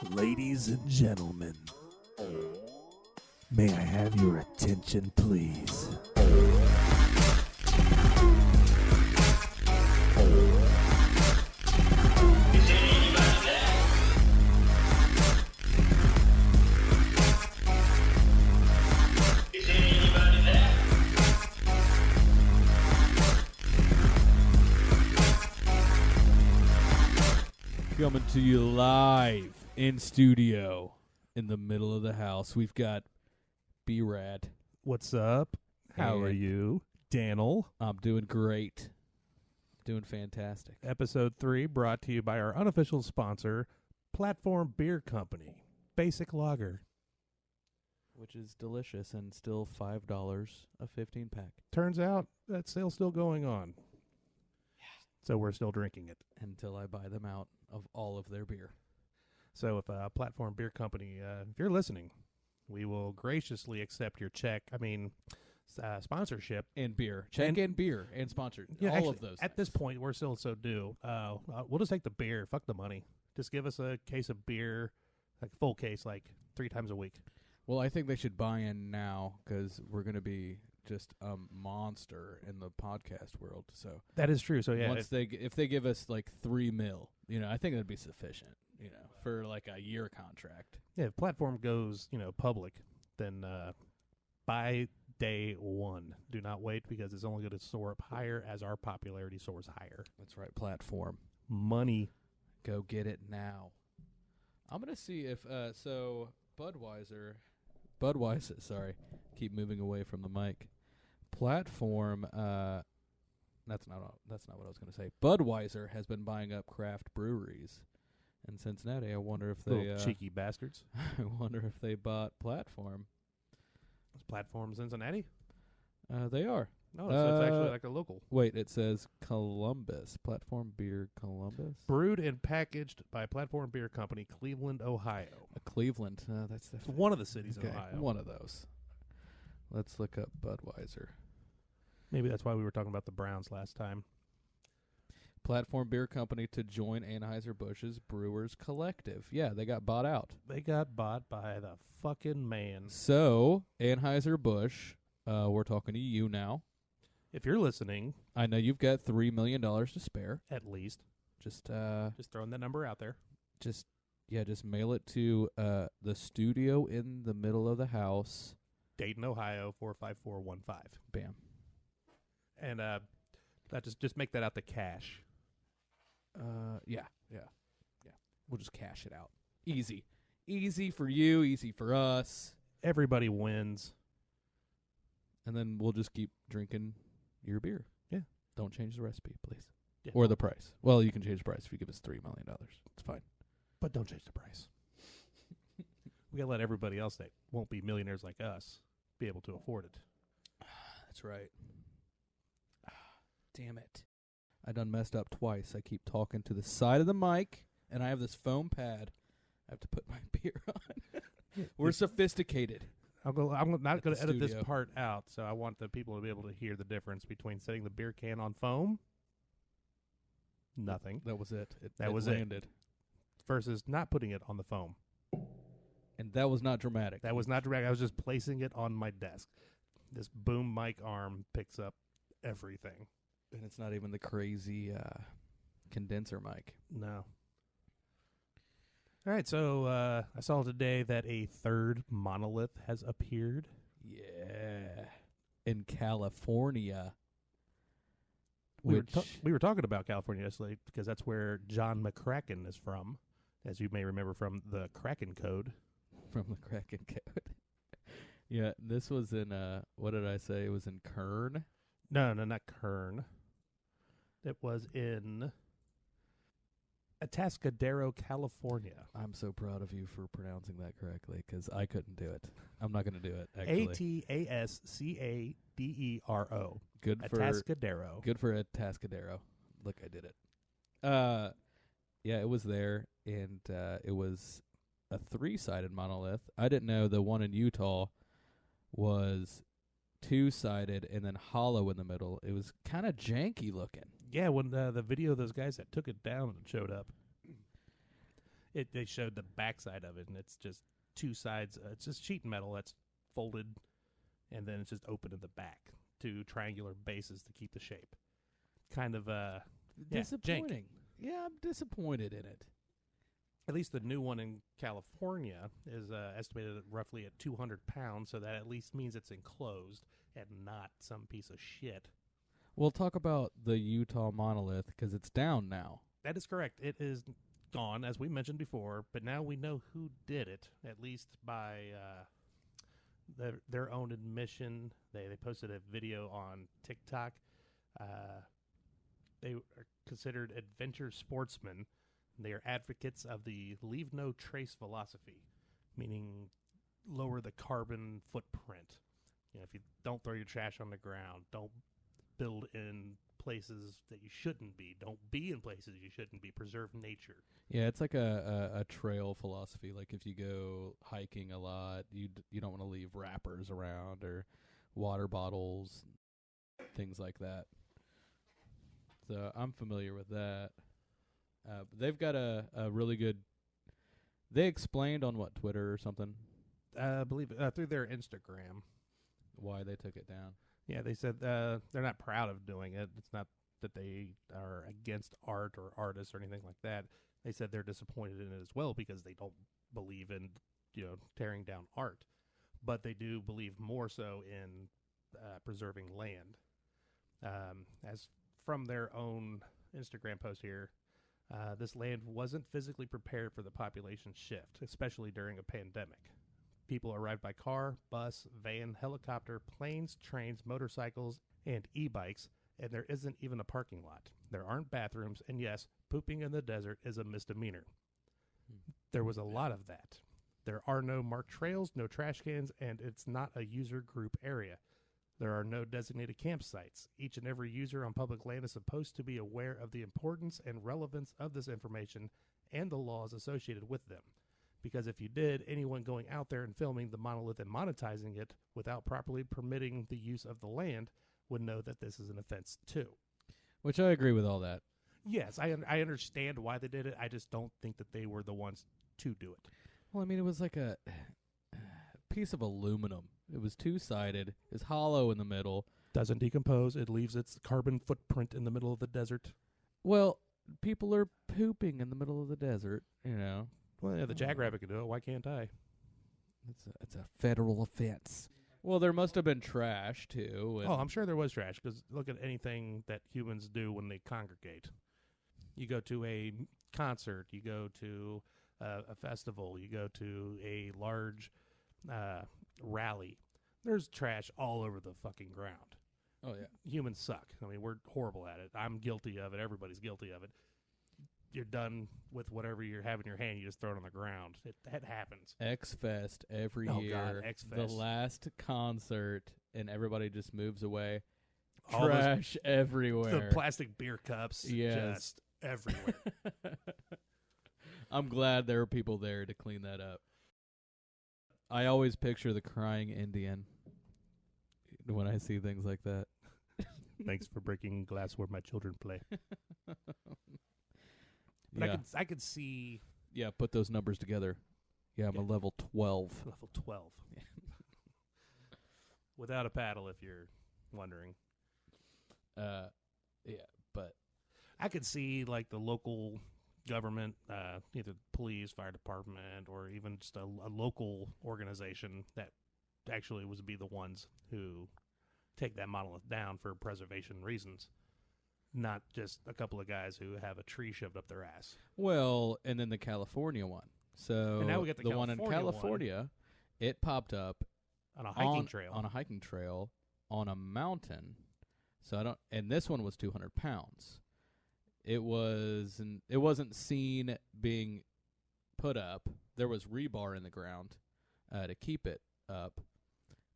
Ladies and gentlemen, may I have your attention, please? Coming to you live in studio in the middle of the house. We've got B-Rad. What's up? How are you? Daniel. I'm doing great. Doing fantastic. Episode 3 brought to you by our unofficial sponsor, Platform Beer Company. Basic Lager. Which is delicious and still $5 a 15-pack. Turns out that sale's still going on. So we're still drinking it. Until I buy them out of all of their beer. So if Platform Beer Company, if you're listening, we will graciously accept your check. Sponsorship. And beer. Check and beer and sponsored. Yeah, all actually, of those at this point, we're still so due. We'll just take the beer. Fuck the money. Just give us a case of beer, like full case, like 3 times a week. Well, I think they should buy in now because we're going to be just a monster in the podcast world. So that is true. So yeah, if they give us like $3 million, I think that'd be sufficient, for like a year contract. Yeah, if Platform goes, public, then by day 1, do not wait because it's only going to soar up higher as our popularity soars higher. That's right, Platform. Money. Go get it now. I'm going to see if so Budweiser, sorry, keep moving away from the mic. Platform, that's not what I was going to say. Budweiser has been buying up craft breweries in Cincinnati. I wonder if they little cheeky bastards. I wonder if they bought Platform. Is Platform Cincinnati? They are. No, so it's actually like a local. Wait, it says Columbus. Platform Beer Columbus. Brewed and packaged by Platform Beer Company, Cleveland, Ohio. Cleveland. That's one of the cities in okay, Ohio. One of those. Let's look up Budweiser. Maybe that's why we were talking about the Browns last time. Platform Beer Company to join Anheuser-Busch's Brewers Collective. Yeah, they got bought out. They got bought by the fucking man. So, Anheuser-Busch, we're talking to you now. If you're listening, I know you've got $3 million to spare. At least. Just throwing that number out there. Just mail it to the studio in the middle of the house. Dayton, Ohio, 45415. Bam. And that just make that out the cash. Yeah. We'll just cash it out. Easy. Easy for you, easy for us. Everybody wins. And then we'll just keep drinking your beer. Yeah. Don't change the recipe, please. Yeah. Or the price. Well, you can change the price if you give us $3 million. It's fine. But don't change the price. We gotta let everybody else that won't be millionaires like us be able to afford it. That's right. Damn it. I done messed up twice. I keep talking to the side of the mic, and I have this foam pad. I have to put my beer on. We're sophisticated. I'm not going to edit this studio. part out, so I want the people to be able to hear the difference between setting the beer can on foam. Nothing. That was it. That was landed. Versus not putting it on the foam. And that was not dramatic. That was not dramatic. I was just placing it on my desk. This boom mic arm picks up everything. And it's not even the crazy condenser mic. No. All right, so I saw today that a 3rd Monolith has appeared. Yeah. In California. We were talking about California yesterday because that's where John McCracken is from, as you may remember from the Kraken Code. From the Kraken Code. Yeah, this was in, what did I say? It was in Kern? No, not Kern. It was in Atascadero, California. I'm so proud of you for pronouncing that correctly because I couldn't do it. I'm not going to do it, actually. Atascadero. Good for Atascadero. Good for Atascadero. Look, I did it. Yeah, it was there, and it was a 3-sided monolith. I didn't know the one in Utah was two-sided and then hollow in the middle. It was kind of janky looking. Yeah, when the video of those guys that took it down and showed up, they showed the backside of it, and it's just two sides. It's just sheet metal that's folded, and then it's just open in the back. Two triangular bases to keep the shape. Kind of Disappointing. jank. Yeah, I'm disappointed in it. At least the new one in California is estimated roughly at 200 pounds, so that at least means it's enclosed and not some piece of shit. We'll talk about the Utah Monolith because it's down now. That is correct. It is gone, as we mentioned before, but now we know who did it, at least by their own admission. They posted a video on TikTok. They are considered adventure sportsmen. They are advocates of the leave no trace philosophy, meaning lower the carbon footprint. You know, if you don't throw your trash on the ground, don't build in places that you shouldn't be, don't be in places you shouldn't be, preserve nature. Yeah, it's like a trail philosophy. Like if you go hiking a lot, you don't want to leave wrappers around or water bottles, things like that. So I'm familiar with that. They've got a really good. They explained on what, Twitter or something, I believe through their Instagram why they took it down. Yeah, they said they're not proud of doing it. It's not that they are against art or artists or anything like that. They said they're disappointed in it as well because they don't believe in, tearing down art, but they do believe more so in preserving land. As from their own Instagram post here, this land wasn't physically prepared for the population shift, especially during a pandemic. People arrived by car, bus, van, helicopter, planes, trains, motorcycles, and e-bikes, and there isn't even a parking lot. There aren't bathrooms, and yes, pooping in the desert is a misdemeanor. There was a lot of that. There are no marked trails, no trash cans, and it's not a user group area. There are no designated campsites. Each and every user on public land is supposed to be aware of the importance and relevance of this information and the laws associated with them. Because if you did, anyone going out there and filming the monolith and monetizing it without properly permitting the use of the land would know that this is an offense too. Which I agree with all that. Yes, I understand why they did it. I just don't think that they were the ones to do it. Well, I mean, it was like a piece of aluminum. It was two-sided. It's hollow in the middle. Doesn't decompose. It leaves its carbon footprint in the middle of the desert. Well, people are pooping in the middle of the desert, Well, yeah, the jackrabbit can do it. Why can't I? It's a federal offense. Well, there must have been trash, too. Oh, I'm sure there was trash, because look at anything that humans do when they congregate. You go to a concert, you go to a festival, you go to a large rally. There's trash all over the fucking ground. Oh, yeah. Humans suck. I mean, we're horrible at it. I'm guilty of it. Everybody's guilty of it. You're done with whatever you have in your hand, you just throw it on the ground. That happens. X-Fest every year. God, X-Fest. The last concert, and everybody just moves away. All Trash everywhere. The plastic beer cups just everywhere. I'm glad there were people there to clean that up. I always picture the crying Indian when I see things like that. Thanks for breaking glass where my children play. But Yeah. I could see Yeah, put those numbers together. Yeah, I'm a level 12. level 12. Without a paddle, if you're wondering. Yeah, but I could see like the local government, either police, fire department, or even just a local organization that actually would be the ones who take that monolith down for preservation reasons. Not just a couple of guys who have a tree shoved up their ass. well, and then the California one. So And now we get the one in California California, it popped up On a hiking trail. On a hiking trail on a mountain. So and this one was 200 pounds. It wasn't seen being put up. There was rebar in the ground to keep it up.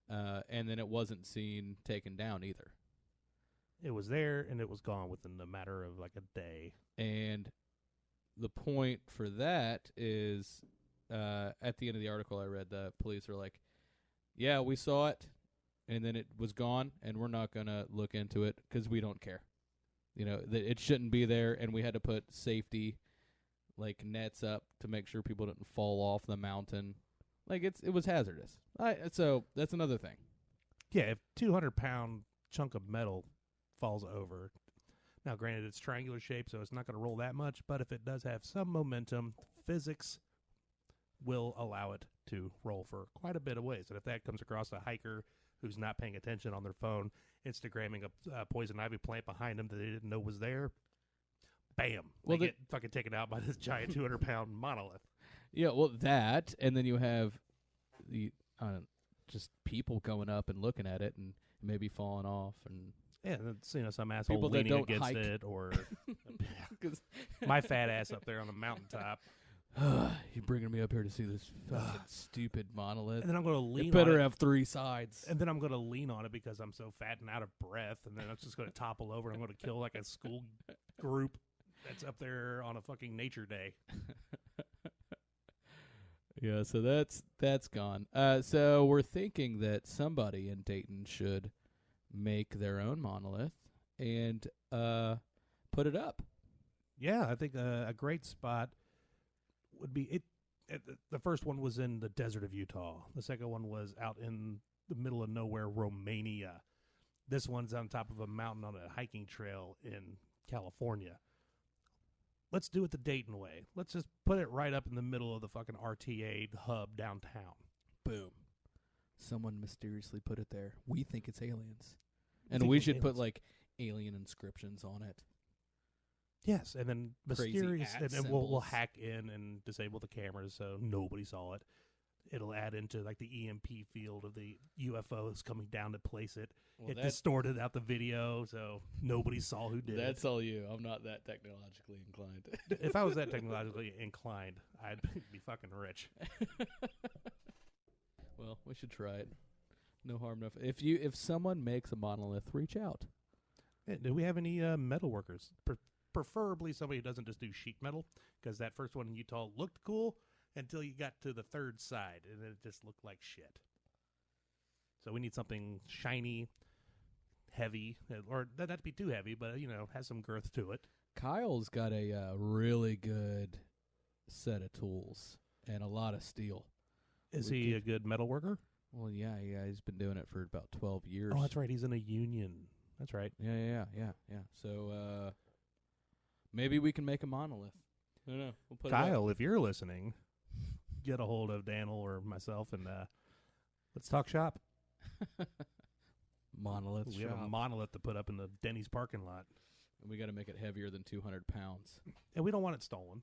And then it wasn't seen taken down either. It was there, and it was gone within the matter of like a day. And the point for that is, at the end of the article I read, the police are like, yeah, we saw it, and then it was gone, and we're not going to look into it because we don't care. You know, it shouldn't be there, and we had to put safety, like, nets up to make sure people didn't fall off the mountain. Like, it was hazardous. So that's another thing. Yeah, if 200-pound chunk of metal falls over, now granted it's triangular shape, so it's not going to roll that much, but if it does have some momentum, physics will allow it to roll for quite a bit of ways. And if that comes across a hiker who's not paying attention on their phone, Instagramming a poison ivy plant behind them that they didn't know was there, bam, Well, they get fucking taken out by this giant 200-pound monolith. Yeah, well, that, and then you have the just people going up and looking at it and maybe falling off, and Yeah, it's, some asshole people that leaning don't against hike. it, or 'Cause my fat ass up there on the mountaintop. you're bringing me up here to see this fucking stupid monolith. And then I'm going to lean It better on it. have 3 sides. And then I'm going to lean on it because I'm so fat and out of breath. And then it's just going to topple over. And I'm going to kill like a school group that's up there on a fucking nature day. Yeah, so that's gone. So we're thinking that somebody in Dayton should make their own monolith and put it up. Yeah, I think a great spot would be it. The first one was in the desert of Utah. The second one was out in the middle of nowhere, Romania. This one's on top of a mountain on a hiking trail in California. Let's do it the Dayton way. Let's just put it right up in the middle of the fucking RTA hub downtown. Boom. Someone mysteriously put it there. We think it's aliens. You And think we it's should put, aliens? like, alien inscriptions on it. Yes, and then Crazy mysterious, at and then we'll symbols. hack in and disable the cameras so nobody saw it. It'll add into like the EMP field of the UFOs coming down to place it. Well, It distorted out the video, so nobody saw who did that's all you. I'm not that technologically inclined. it. If I was that technologically inclined, I'd be fucking rich. Well, we should try it. No harm, no. If someone makes a monolith, reach out. Yeah, do we have any metal workers? Preferably somebody who doesn't just do sheet metal, because that first one in Utah looked cool until you got to the third side, and it just looked like shit. So we need something shiny, heavy, or doesn't have to be too heavy, but has some girth to it. Kyle's got a really good set of tools and a lot of steel. Is We he could- a good metal worker? Well, yeah, he's been doing it for about 12 years. Oh, that's right. He's in a union. That's right. Yeah. So maybe we can make a monolith. I don't know. We'll put Kyle, if you're listening, get a hold of Daniel or myself, and let's talk shop. it up. Monolith We have a shop. monolith to put up in the Denny's parking lot, And we got to make it heavier than 200 pounds. and we don't want it stolen.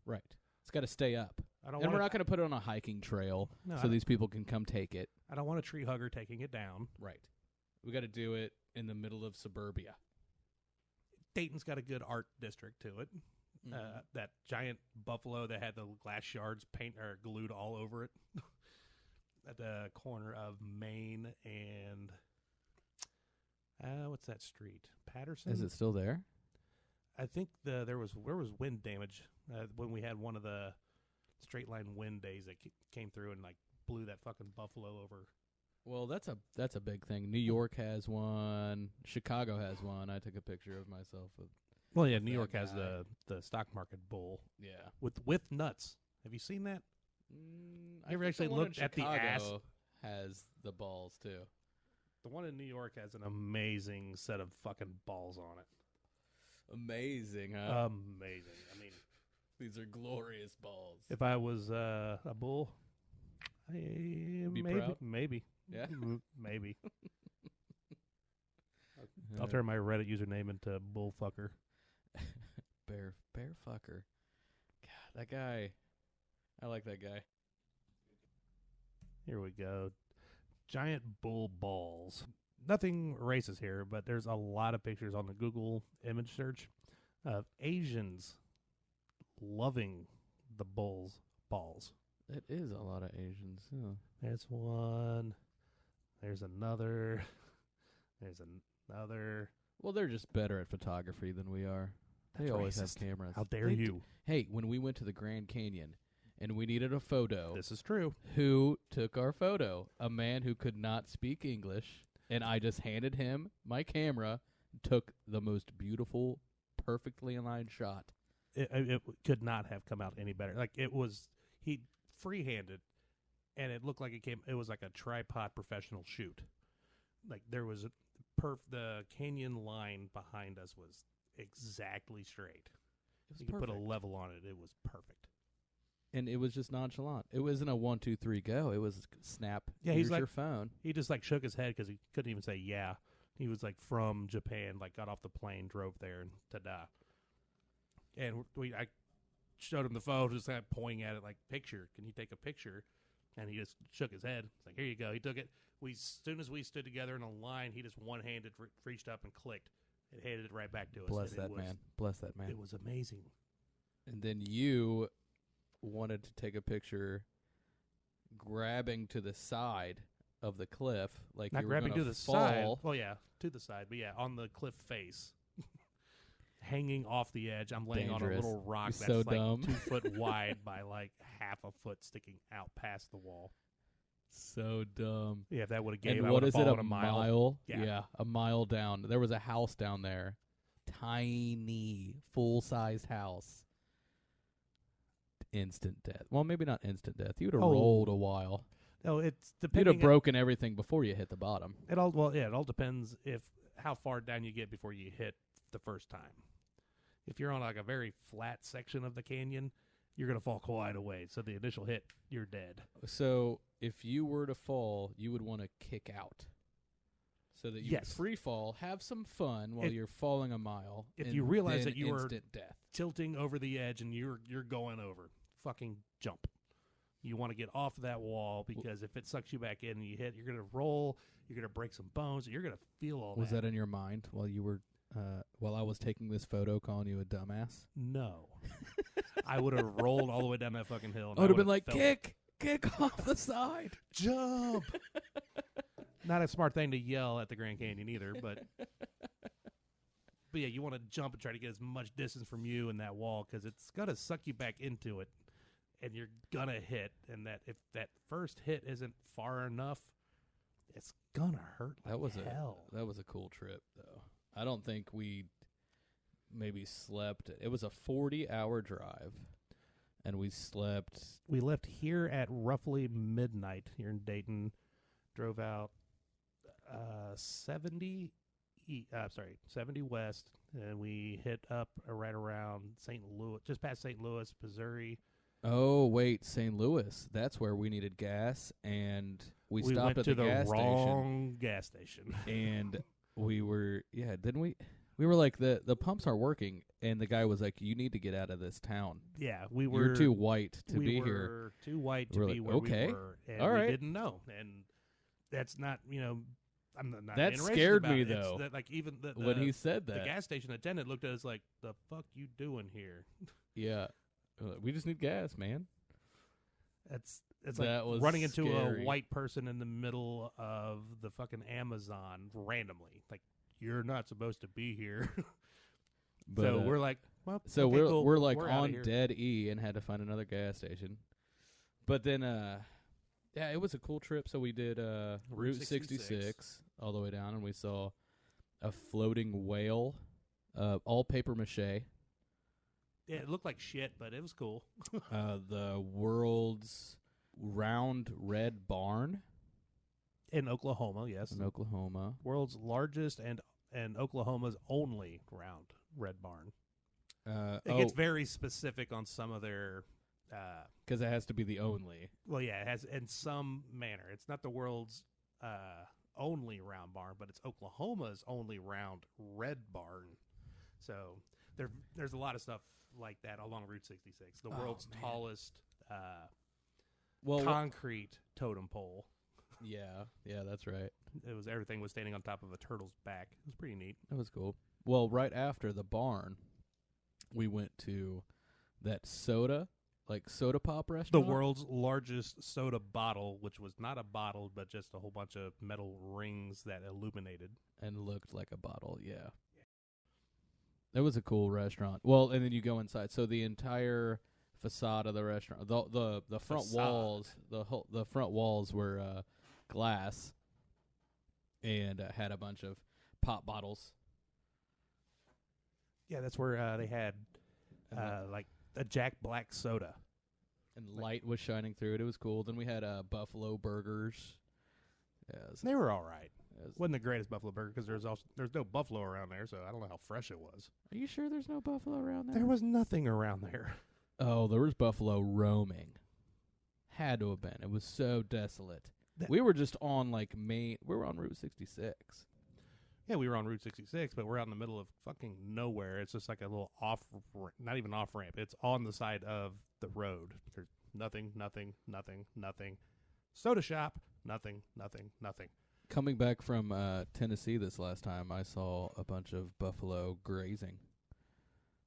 Right. It's got to stay up. I don't And we're want. not going to put it on a hiking trail No, so these people can come take it. I don't want a tree hugger taking it down. Right. We got to do it in the middle of suburbia. Dayton's got a good art district to it. Mm-hmm. That giant buffalo that had the glass shards glued all over it at the corner of Main and what's that street? Patterson. Is it still there? I think there was wind damage when we had one of the straight line wind days that came through and like blew that fucking buffalo over. Well, that's a big thing. New York has one. Chicago has one. I took a picture of myself with. Well, yeah, New That York has guy. the stock market bull Yeah. with nuts. Have you seen that? I ever think actually the one in looked at the ass? Chicago has the balls too. The one in New York has an amazing set of fucking balls on it. Amazing, huh? Amazing. I mean, These are glorious balls. if I was a bull, maybe, proud? maybe, Yeah. maybe. I'll turn my Reddit username into bullfucker. bear fucker. God, that guy. I like that guy. Here we go. Giant bull balls. Nothing racist here, but there's a lot of pictures on the Google image search of Asians loving the bull's balls. It is a lot of Asians. Yeah. There's one. There's another. There's another. Well, they're just better at photography than we are. They That's always racist. have cameras. How dare They you? do. Hey, when we went to the Grand Canyon and we needed a photo, This is true. who took our photo? A man who could not speak English And I just handed him my camera, took the most beautiful, perfectly aligned shot. It could not have come out any better. Like, it was, he free-handed, and it looked like it was like a tripod professional shoot. Like, there was the canyon line behind us was exactly straight. You could put a level on it. It was perfect. And it was just nonchalant. It wasn't a 1, 2, 3, go. It was snap. Yeah, here's he's like, your phone. He just like shook his head because he couldn't even say yeah. He was like from Japan, like got off the plane, drove there, and ta-da. And I showed him the phone, just kind of pointing at it like, picture. Can you take a picture? And he just shook his head. It's like, here you go. He took it. As soon as we stood together in a line, he just one-handed reached up and clicked. It handed it right back to us. Bless that man. Bless that man. It was amazing. And then you wanted to take a picture grabbing to the side of the cliff, like not you were grabbing to the fall. side. Well, yeah, to the side, but yeah, on the cliff face, hanging off the edge. I'm laying on a little rock that's so like dumb. 2 foot wide by like half a foot sticking out past the wall. So dumb. Yeah, if that would have gave. And I what would've is it? fallen A mile? Yeah, a mile down. There was a house down there, tiny, full-sized house. Instant death. Well, maybe not instant death. You'd have rolled a while. No, it's You'd depending. have broken everything before you hit the bottom. It all depends how far down you get before you hit the first time. If you're on like a very flat section of the canyon, you're gonna fall quite a ways. So the initial hit, you're dead. So if you were to fall, you would want to kick out, so that you free fall, have some fun while you're falling a mile. If you realize that you are death. tilting over the edge and you're going over, fucking jump. You want to get off that wall because if it sucks you back in and you hit, you're gonna roll. You're gonna break some bones. You're gonna feel all that. Was that in your mind while you were? While I was taking this photo, calling you a dumbass? No. I would have rolled all the way down that fucking hill. And I would have been like, kick off the side. Jump. Not a smart thing to yell at the Grand Canyon either, but yeah, you want to jump and try to get as much distance from you and that wall because it's going to suck you back into it, and you're going to hit, and that if that first hit isn't far enough, it's going to hurt like hell. That was a cool trip, though. I don't think we maybe slept. It was a 40-hour drive, and we slept. We left here at roughly midnight here in Dayton, drove out 70 west, and we hit up right around St. Louis, just past St. Louis, Missouri. Oh, wait, St. Louis. That's where we needed gas, and we stopped went at to the the wrong gas station. And we were, didn't we? We were like, the pumps aren't working, and the guy was like, you need to get out of this town. Yeah, we were. You're too white to be here. We were too white to be where we were, and all right. we didn't know. And that's not, I'm not that enraged scared about me, it. though. That, like, even when he said that. The gas station attendant looked at us like, the fuck you doing here? Yeah. We just need gas, man. It's that like running into scary. a white person in the middle of the fucking Amazon randomly. Like, you're not supposed to be here. But, so we're like, well, so okay, cool. we're like we're on dead E and had to find another gas station. But then, it was a cool trip. So we did Route 66 all the way down, and we saw a floating whale, all paper mache. Yeah, it looked like shit, but it was cool. The world's round red barn. In Oklahoma, yes. In Oklahoma. World's largest and Oklahoma's only round red barn. It gets very specific on some of their... Because it has to be the only. Well, yeah, it has in some manner. It's not the world's only round barn, but it's Oklahoma's only round red barn. So there's a lot of stuff like that along Route 66. The world's tallest concrete totem pole. Yeah, that's right. Everything was standing on top of a turtle's back. It was pretty neat. That was cool. Well, right after the barn, we went to that soda pop restaurant. The world's largest soda bottle, which was not a bottle, but just a whole bunch of metal rings that illuminated. And looked like a bottle, yeah. That was a cool restaurant. Well, and then you go inside. So the entire facade of the restaurant, the front walls, the front walls were glass, and had a bunch of pop bottles. Yeah, that's where they had like a Jack Black soda. And light was shining through it. It was cool. Then we had buffalo burgers. Yeah, They were all right. Wasn't the greatest buffalo burger because there's no buffalo around there, so I don't know how fresh it was. Are you sure there's no buffalo around there? There was nothing around there. Oh, there was buffalo roaming. Had to have been. It was so desolate. We were just on we were on Route 66. Yeah, we were on Route 66, but we're out in the middle of fucking nowhere. It's just like a little not even off ramp. It's on the side of the road. There's nothing. Soda shop, nothing. Coming back from Tennessee this last time, I saw a bunch of buffalo grazing.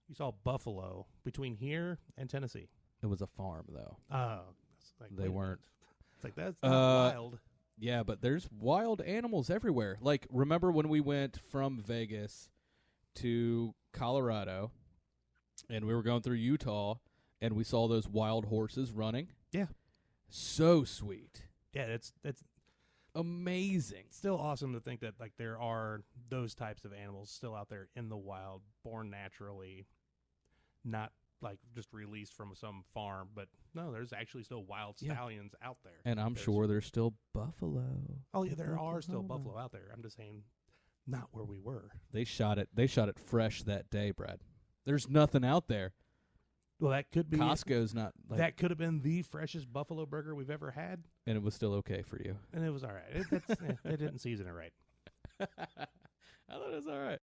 You saw buffalo between here and Tennessee. It was a farm, though. Oh. They weren't. It's like, that's not wild. Yeah, but there's wild animals everywhere. Like, remember when we went from Vegas to Colorado, and we were going through Utah, and we saw those wild horses running? Yeah. So sweet. Yeah, it's amazing. It's still awesome to think that there are those types of animals still out there in the wild, born naturally, not just released from some farm, but no, there's actually still wild stallions out there. And I'm sure there's still buffalo. Oh yeah, there are still buffalo out there. I'm just saying, not where we were. They shot it fresh that day, Brad. There's nothing out there. Well, that could be Costco's not. That could have been the freshest buffalo burger we've ever had, and it was still okay for you. And it was all right. They didn't season it right. I thought it was all right.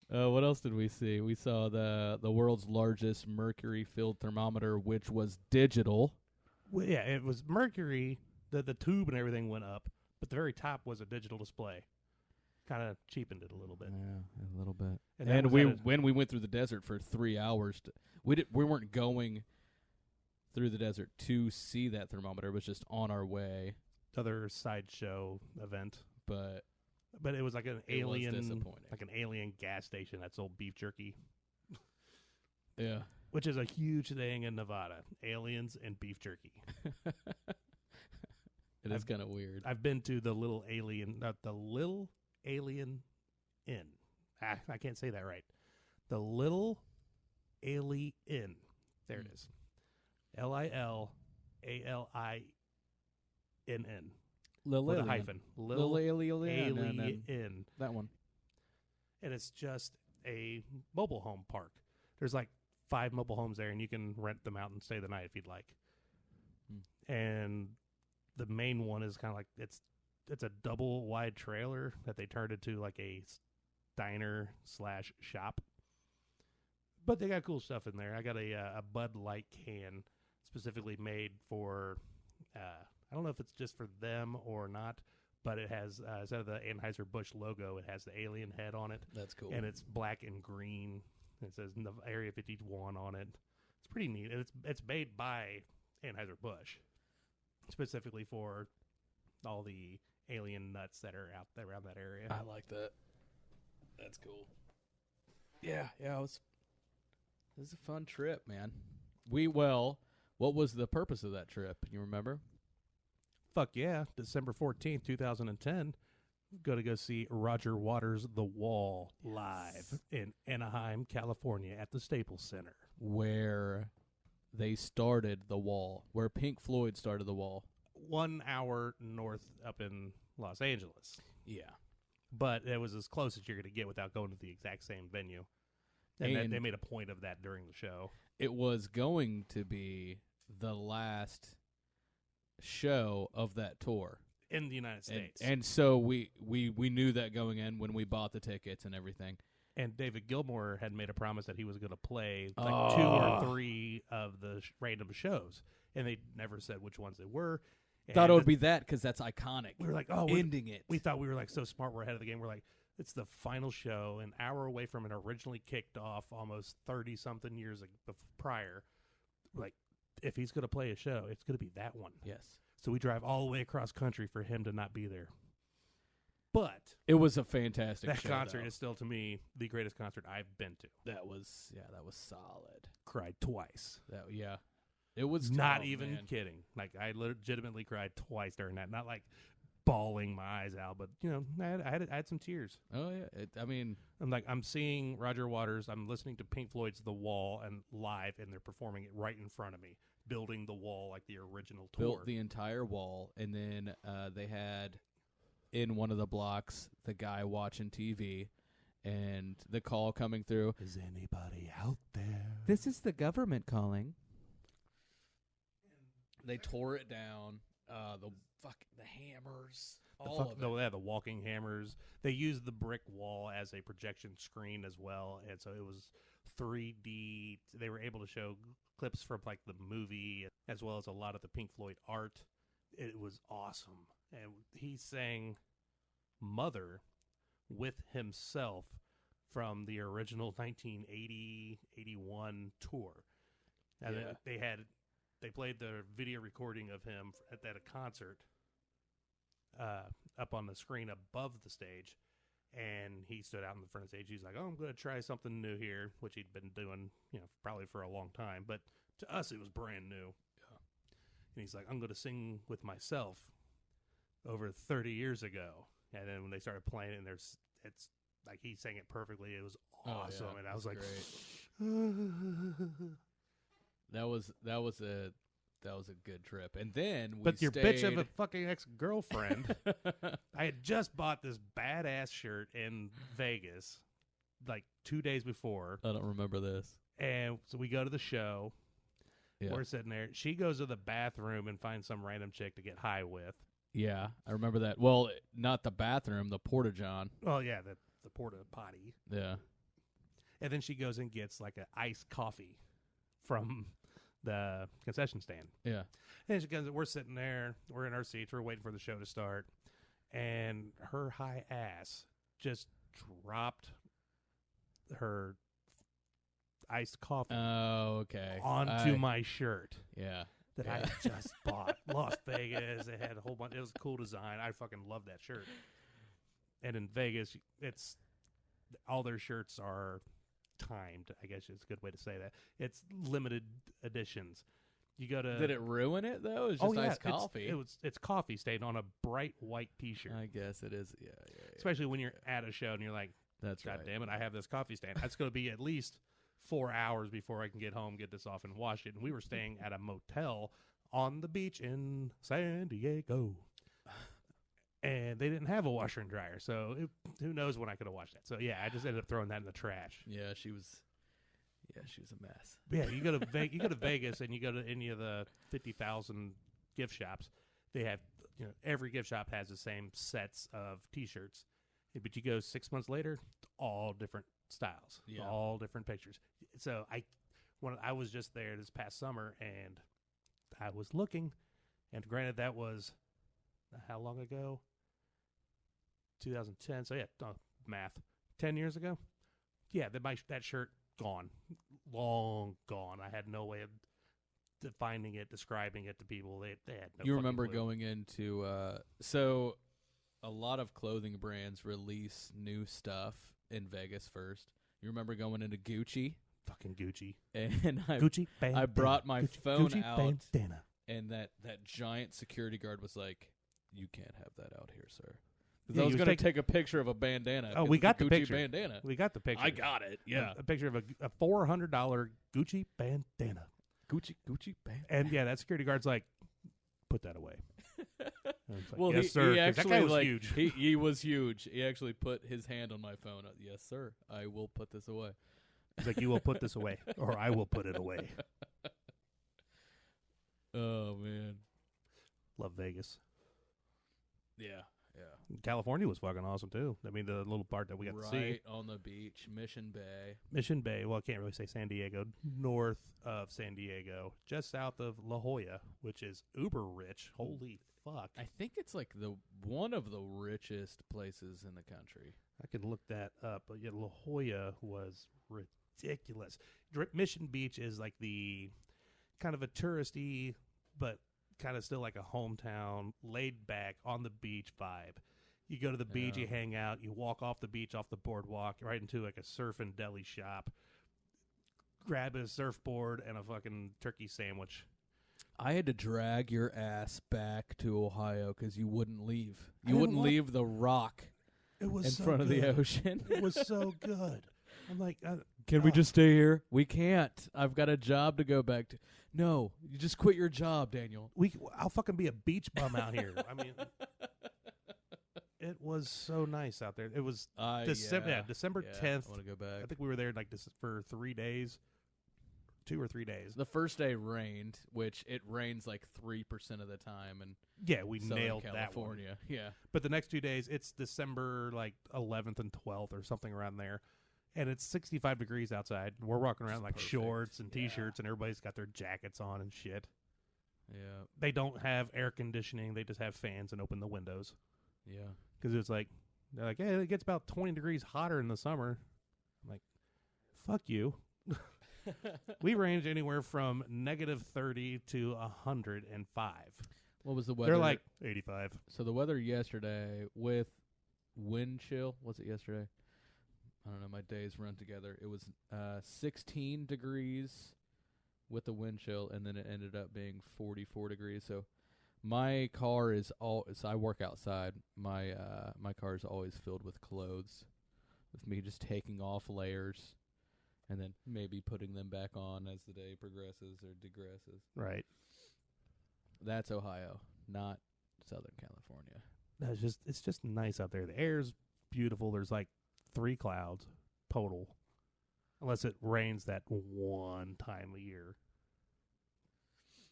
What else did we see? We saw the world's largest mercury-filled thermometer, which was digital. Well, yeah, it was mercury. The tube and everything went up, but the very top was a digital display. Kind of cheapened it a little bit. Yeah, a little bit. And when we went through the desert for 3 hours, we weren't going through the desert to see that thermometer. It was just on our way. Other sideshow event, but it was like an alien gas station that sold beef jerky. Yeah, which is a huge thing in Nevada. Aliens and beef jerky. It is kind of weird. I've been to the Little Alien Inn. I can't say that right. The Little Alien. There it is. LILALINN. With a hyphen. Little Alien. That one. And it's just a mobile home park. There's 5 mobile homes there, and you can rent them out and stay the night if you'd like. And the main one is kind of it's a double wide trailer that they turned into a diner / shop. But they got cool stuff in there. I got a Bud Light can specifically made for, I don't know if it's just for them or not, but it has, instead of the Anheuser-Busch logo, it has the alien head on it. That's cool. And it's black and green. It says Area 51 on it. It's pretty neat. It's made by Anheuser-Busch, specifically for all the alien nuts that are out there around that area. I like that. That's cool. Yeah, it was a fun trip, man. What was the purpose of that trip? You remember? Fuck yeah. December 14th, 2010. Go see Roger Waters' The Wall live in Anaheim, California at the Staples Center. Where they started The Wall. Where Pink Floyd started The Wall. 1 hour north up in Los Angeles. Yeah. But it was as close as you're going to get without going to the exact same venue. And they made a point of that during the show. It was going to be the last show of that tour. In the United States. And so we knew that going in when we bought the tickets and everything. And David Gilmour had made a promise that he was going to play 2 or 3 of the random shows. And they never said which ones they were. Thought it would be that because that's iconic. We were like, ending it. We thought we were so smart. We're ahead of the game. We're like, it's the final show, an hour away from it originally kicked off almost 30-something years prior. Like, if he's going to play a show, it's going to be that one. Yes. So we drive all the way across country for him to not be there. But it was a fantastic that show, concert is still, to me, the greatest concert I've been to. That was solid. Cried twice. It was not even kidding. I legitimately cried twice during that. Not bawling my eyes out. But I had some tears. Oh yeah, I'm seeing Roger Waters. I'm listening to Pink Floyd's The Wall and live, and they're performing it right in front of me, building the wall like the original tour. Built the entire wall, and then they had in one of the blocks the guy watching TV, and the call coming through. Is anybody out there? This is the government calling. They tore it down. The hammers. The walking hammers. They used the brick wall as a projection screen as well, and so it was 3D. They were able to show clips from like the movie as well as a lot of the Pink Floyd art. It was awesome, and he sang "Mother" with himself from the original 1980-81 tour. And they played the video recording of him at a concert up on the screen above the stage, and he stood out in the front of the stage. He's like, "Oh, I'm going to try something new here," which he'd been doing, probably for a long time, but to us it was brand new. Yeah. And he's like, "I'm going to sing with myself over 30 years ago." And then when they started playing it, it's like he sang it perfectly. It was awesome, and I was like, That was a good trip. And then but your bitch of a fucking ex-girlfriend. I had just bought this badass shirt in Vegas like 2 days before. I don't remember this. And so we go to the show. Yeah. We're sitting there. She goes to the bathroom and finds some random chick to get high with. Yeah, I remember that. Well, not the bathroom, the porta-john. Oh, yeah, the porta potty. Yeah. And then she goes and gets like an iced coffee from the concession stand. Yeah. And she goes, we're sitting there, we're in our seats, we're waiting for the show to start, and her high ass just dropped her iced coffee onto my shirt. Yeah. That I had just bought. Las Vegas. It had a whole bunch. It was a cool design. I fucking love that shirt. And in Vegas, it's all their shirts are timed. I guess it's a good way to say that. It's limited editions. You go to. Did it ruin it though? It's just iced coffee. It's coffee stained on a bright white T-shirt. I guess it is. Yeah. Especially when you're at a show and you're like, "That's God right. damn it! I have this coffee stain. That's going to be at least 4 hours before I can get home, get this off, and wash it." And we were staying at a motel on the beach in San Diego, and they didn't have a washer and dryer, so who knows when I could have washed that. So yeah, I just ended up throwing that in the trash. Yeah, she was a mess. Yeah, you go to Vegas and you go to any of the 50,000 gift shops. They have every gift shop has the same sets of T-shirts, but you go 6 months later, all different styles, all different pictures. So when I was just there this past summer, and I was looking, and granted that was how long ago? 2010. So yeah, math, 10 years ago. Yeah, that shirt gone, long gone. I had no way of defining it, describing it to people. They had no. You remember clue. Going into so a lot of clothing brands release new stuff in Vegas first. You remember going into Gucci? Fucking Gucci. And Gucci bandana. I brought my phone Gucci out, bandana. And that giant security guard was like, "You can't have that out here, sir." Because I was going to take a picture of a bandana. Oh, we got the Gucci picture. Bandana. We got the picture. I got it. Yeah, a picture of a $400 Gucci bandana. Gucci bandana. And yeah, that security guard's like, "Put that away." Like, well, yes, sir. He actually, that guy was huge. He was huge. He actually put his hand on my phone. "Yes, sir. I will put this away." He's like, "You will put this away, or I will put it away." Oh man, love Vegas. Yeah. California was fucking awesome too. I mean, the little part that we got to see right on the beach, Mission Bay. Well, I can't really say San Diego. North of San Diego, just south of La Jolla, which is uber rich. Holy fuck! I think it's like one of the richest places in the country. I could look that up, but yeah, La Jolla was ridiculous. Mission Beach is like the kind of a touristy, but kind of still like a hometown, laid back on the beach vibe. You go to the beach, you hang out, you walk off the beach, off the boardwalk, right into like a surf and deli shop, grab a surfboard and a fucking turkey sandwich, I had to drag your ass back to Ohio because you wouldn't leave. You wouldn't leave the rock It was in so front of the good. ocean. It was so good. I'm like, Can we just stay here? We can't. I've got a job to go back to. No, you just quit your job, Daniel. I'll fucking be a beach bum out here. I mean, it was so nice out there. It was December 10th. I want to go back. I think we were there like this for 3 days, 2 or 3 days. The first day rained, which it rains like 3% of the time, and Yeah, we Southern nailed California. that one. Yeah. But the next 2 days, it's December like 11th and 12th or something around there. And it's 65 degrees outside. We're walking around like perfect. shorts and Yeah. T-shirts, and everybody's got their jackets on and shit. Yeah. They don't have air conditioning. They just have fans and open the windows. Yeah. Because it's like, they're like, hey, it gets about 20 degrees hotter in the summer. I'm like, fuck you. We range anywhere from negative 30 to 105. What was the weather? They're like 85. So the weather yesterday with wind chill, was it yesterday? I don't know, my days run together. It was 16 degrees with the wind chill, and then it ended up being 44 degrees. So my car is so I work outside. My car is always filled with clothes, with me just taking off layers and then maybe putting them back on as the day progresses or digresses. Right. That's Ohio, not Southern California. It's just nice out there. The air's beautiful. There's like 3 clouds total, unless it rains that one time a year.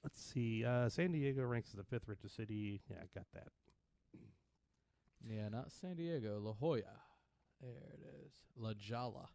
Let's see. San Diego ranks as the 5th richest city. Yeah, I got that. Yeah, not San Diego, La Jolla. There it is. La Jolla.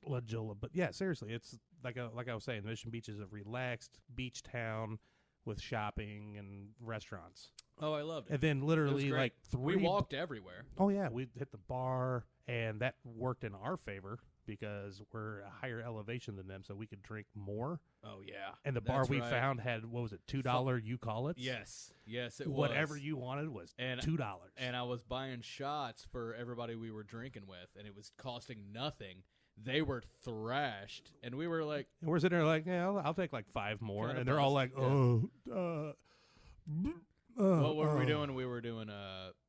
La Jolla. But yeah, seriously, it's like I was saying, Mission Beach is a relaxed beach town with shopping and restaurants. Oh, I loved it. And then literally great. like 3 We walked everywhere. Oh yeah, we hit the bar, and that worked in our favor because we're a higher elevation than them, so we could drink more. Oh, yeah. And the bar we found had, what was it, $2 you call it? Yes, it was. Whatever you wanted was $2. And I was buying shots for everybody we were drinking with, and it was costing nothing. They were thrashed, and we were like... And we're sitting there like, yeah, I'll take like 5 more. Kinda And they're all like, yeah. What were we doing? We were doing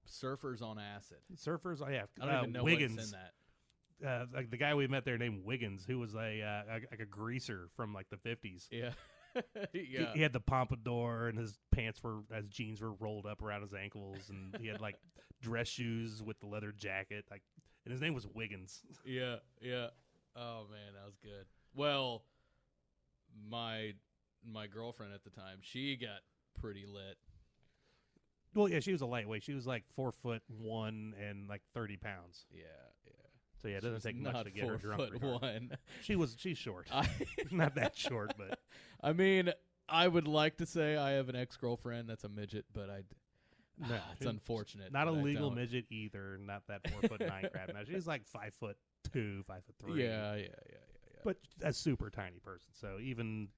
surfers on acid. Surfers, oh yeah. I don't even know Wiggins. what's in that. Like the guy we met there named Wiggins, who was like a greaser from like the 50s. Yeah. Yeah. He had the pompadour, and his jeans were rolled up around his ankles, and he had like dress shoes with the leather jacket. Like, and his name was Wiggins. Yeah. Oh man, that was good. Well, my girlfriend at the time, she got pretty lit. Well, yeah, she was a lightweight. She was like 4'1" and like 30 pounds. Yeah. So yeah, it doesn't take much to get her drunk. 4'1". She's short. Not that short, but I mean, I would like to say I have an ex-girlfriend that's a midget, but it's unfortunate. Not a that I legal don't. midget either. Not that 4'9" crap. Now she's like 5'2", 5'3". Yeah. But a super tiny person. So even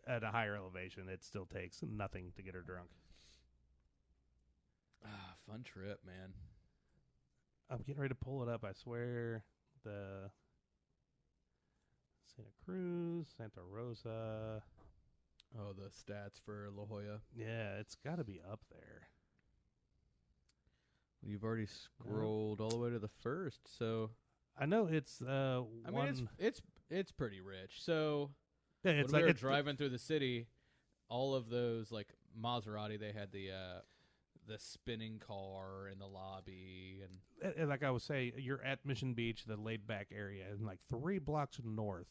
at a higher elevation, it still takes nothing to get her drunk. Fun trip, man. I'm getting ready to pull it up. I swear. The Santa Cruz, Santa Rosa. Oh, the stats for La Jolla. Yeah, it's got to be up there. You've already scrolled all the way to the first, so I know it's I mean, it's pretty rich. So yeah, it's when like we were driving through the city, all of those like Maserati, they had the spinning car in the lobby, and like I was saying, you're at Mission Beach, the laid back area, and like 3 blocks north,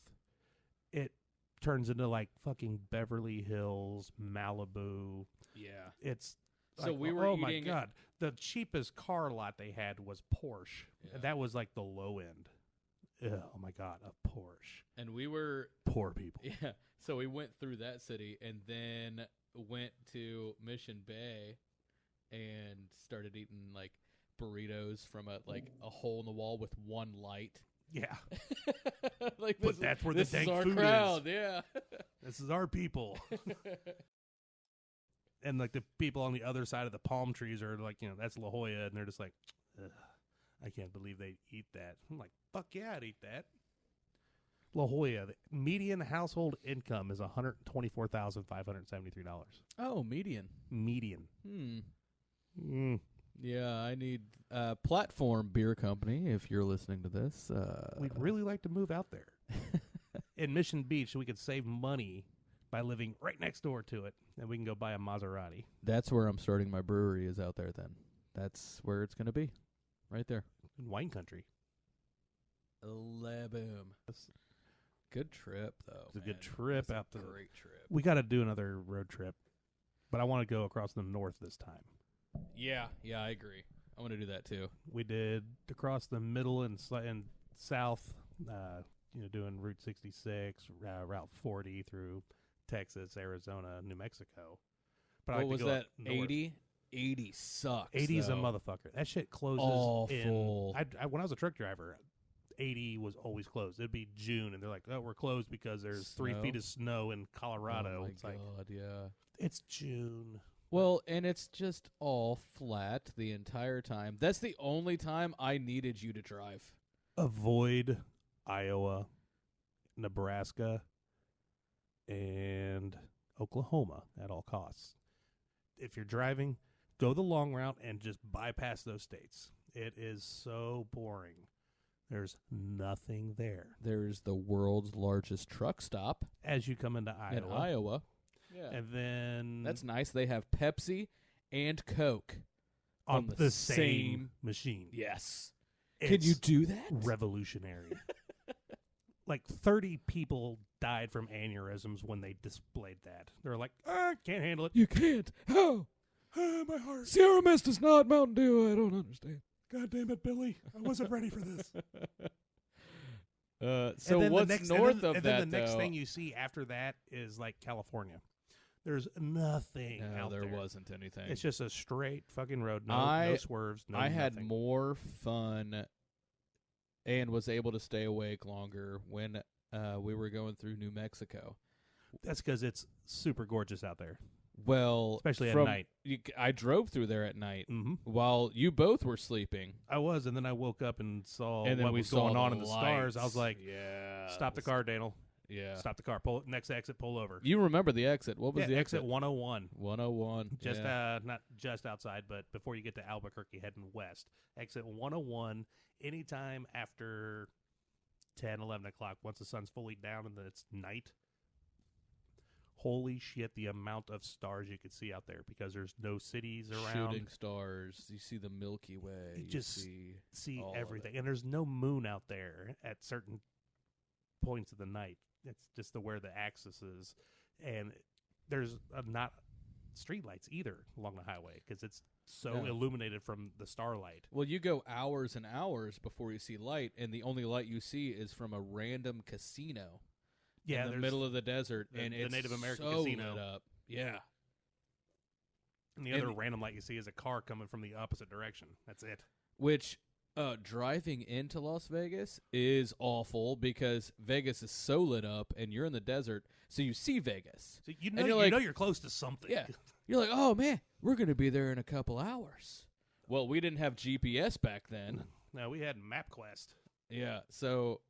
it turns into like fucking Beverly Hills, Malibu. Yeah, it's so like, we were oh eating. My god, the cheapest car lot they had was Porsche. Yeah. That was like the low end. Ugh, oh my god, a Porsche. And we were poor people. Yeah, so we went through that city and then went to Mission Bay and started eating like burritos from a hole in the wall with one light. Yeah. Like but that's where the dank food crowd, is. Yeah. This is our people. And like the people on the other side of the palm trees are like, that's La Jolla, and they're just like, ugh, I can't believe they eat that. I'm like, fuck yeah, I'd eat that. La Jolla, the median household income is $124,573. Oh, median. Median. Yeah, I need Platform Beer Company, if you're listening to this. We'd really like to move out there. In Mission Beach, we could save money by living right next door to it, and we can go buy a Maserati. That's where I'm starting my brewery, is out there then. That's where it's going to be, right there. In wine country. Boom. Good trip, though. It's a good trip out there. Great trip. We got to do another road trip, but I want to go across the north this time. Yeah, I agree. I want to do that too. We did across the middle and south, doing Route 66, Route 40 through Texas, Arizona, New Mexico. But what was that, 80? 80 sucks. 80's a motherfucker. That shit closes awful. When I was a truck driver, 80 was always closed. It'd be June, and they're like, "Oh, we're closed because there's 3 feet of snow in Colorado." Oh, it's my like, God, yeah. it's June. Well, and it's just all flat the entire time. That's the only time I needed you to drive. Avoid Iowa, Nebraska, and Oklahoma at all costs. If you're driving, go the long route and just bypass those states. It is so boring. There's nothing there. There's the world's largest truck stop as you come into Iowa. In Iowa. Yeah. And then... That's nice. They have Pepsi and Coke on the same machine. Yes. It's Can you do that? Revolutionary. Like 30 people died from aneurysms when they displayed that. They're like, can't handle it. You can't. How? My heart. Sierra Mist is not Mountain Dew. I don't understand. God damn it, Billy. I wasn't ready for this. So what's north of that, then the next thing you see after that is like California. There's nothing out there. No, there wasn't anything. It's just a straight fucking road. No swerves, no I had nothing. more fun and was able to stay awake longer when we were going through New Mexico. That's because it's super gorgeous out there. Well, especially at night. I drove through there at night Mm-hmm. while you both were sleeping. I was, and then I woke up and saw and then what we was saw going on the in the lights. stars. I was like, yeah, stop the car, Daniel. Yeah. Stop the car. Next exit, pull over. You remember the exit. What was the exit? 101. 101. Just not just outside, but before you get to Albuquerque heading west. Exit 101 anytime after 10, 11 o'clock, once the sun's fully down and it's night. Holy shit, the amount of stars you could see out there because there's no cities around. Shooting stars. You see the Milky Way. You just see everything. And there's no moon out there at certain points of the night. It's just where the axis is. And there's not street lights either along the highway because it's so illuminated from the starlight. Well, you go hours and hours before you see light, and the only light you see is from a random casino. Yeah, in the middle of the desert, and it's the Native American so casino. Lit up. Yeah. And the other random light you see is a car coming from the opposite direction. That's it. Which driving into Las Vegas is awful because Vegas is so lit up, and you're in the desert, so you see Vegas. So you know you're close to something. Yeah. You're like, oh, man, we're going to be there in a couple hours. Well, we didn't have GPS back then. No, we had MapQuest. Yeah, so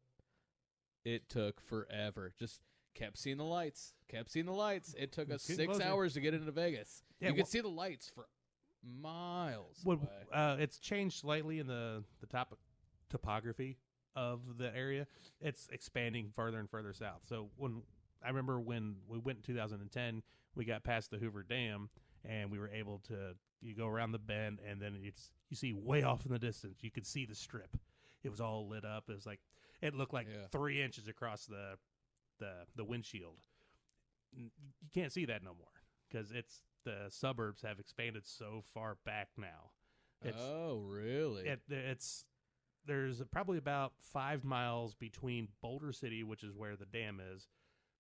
it took forever. Just kept seeing the lights. It took us 6 hours to get into Vegas. Yeah, you could see the lights for miles away. It's changed slightly in the topography of the area. It's expanding further and further south. So I remember when we went in 2010, we got past the Hoover Dam, and we were able to go around the bend, and then you see way off in the distance, you could see the strip. It was all lit up. It looked like 3 inches across the windshield. You can't see that no more because the suburbs have expanded so far back now. Oh, really? There's probably about 5 miles between Boulder City, which is where the dam is,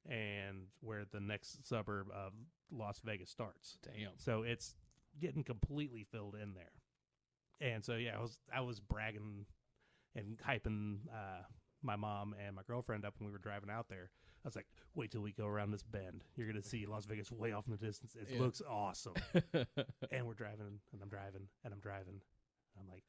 and where the next suburb of Las Vegas starts. Damn. So it's getting completely filled in there. And so, yeah, I was bragging and hyping my mom and my girlfriend up when we were driving out there. I was like, wait till we go around this bend. You're going to see Las Vegas way off in the distance. It looks awesome. And we're driving, and I'm driving, and I'm driving. I'm like,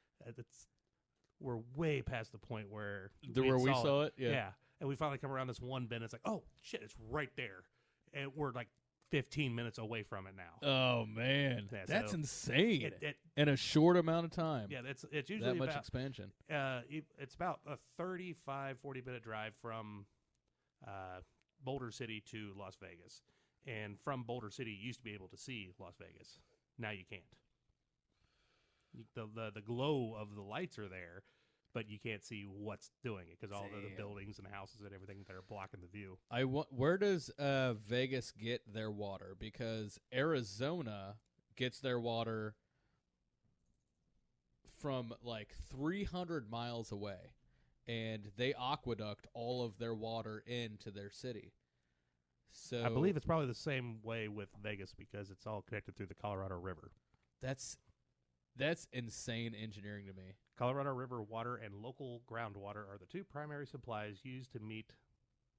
we're way past the point where we saw it? Yeah. And we finally come around this one bend. It's like, oh, shit, it's right there. And we're like 15 minutes away from it now. Oh, man. Yeah, That's so insane. In a short amount of time. Yeah, it's usually that much about, expansion. It's about a 35, 40-minute drive from Boulder City to Las Vegas. And from Boulder City, you used to be able to see Las Vegas. Now you can't. The glow of the lights are there, but you can't see what's doing it because all the buildings and houses and everything that are blocking the view. Where does Vegas get their water? Because Arizona gets their water from like 300 miles away, and they aqueduct all of their water into their city. So I believe it's probably the same way with Vegas because it's all connected through the Colorado River. That's insane engineering to me. Colorado River water and local groundwater are the two primary supplies used to meet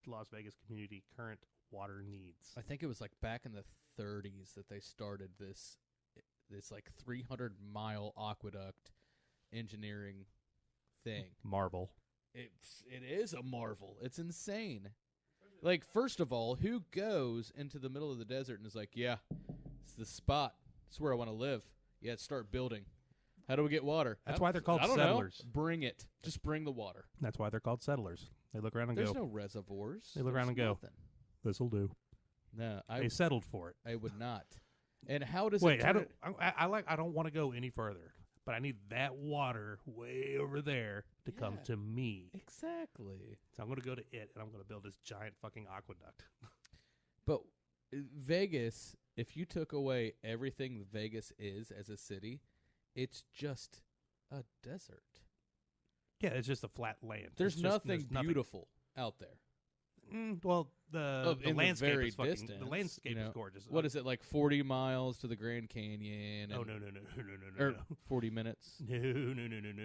Las Vegas community current water needs. I think it was like back in the 30s that they started this like 300-mile aqueduct engineering thing. Marvel. It is a marvel. It's insane. Like, first of all, who goes into the middle of the desert and is like, yeah, it's the spot. It's where I want to live. Yeah, start building. How do we get water? That's why they're called I don't settlers. Know. Bring it. Just bring the water. That's why they're called settlers. They look around and There's go. no reservoirs. They look around and go, nothing. This'll do. No, They settled for it. I would not. And how does Wait, it turn I don't want to go any further, but I need that water way over there to come to me. Exactly. So I'm going to go to it, and I'm going to build this giant fucking aqueduct. But Vegas, if you took away everything Vegas is as a city, it's just a desert. Yeah, it's just a flat land. There's nothing beautiful out there. Well, the landscape very is fucking, distance, the landscape is gorgeous. What is it, like 40 miles to the Grand Canyon? Oh, no. Or 40 minutes? No.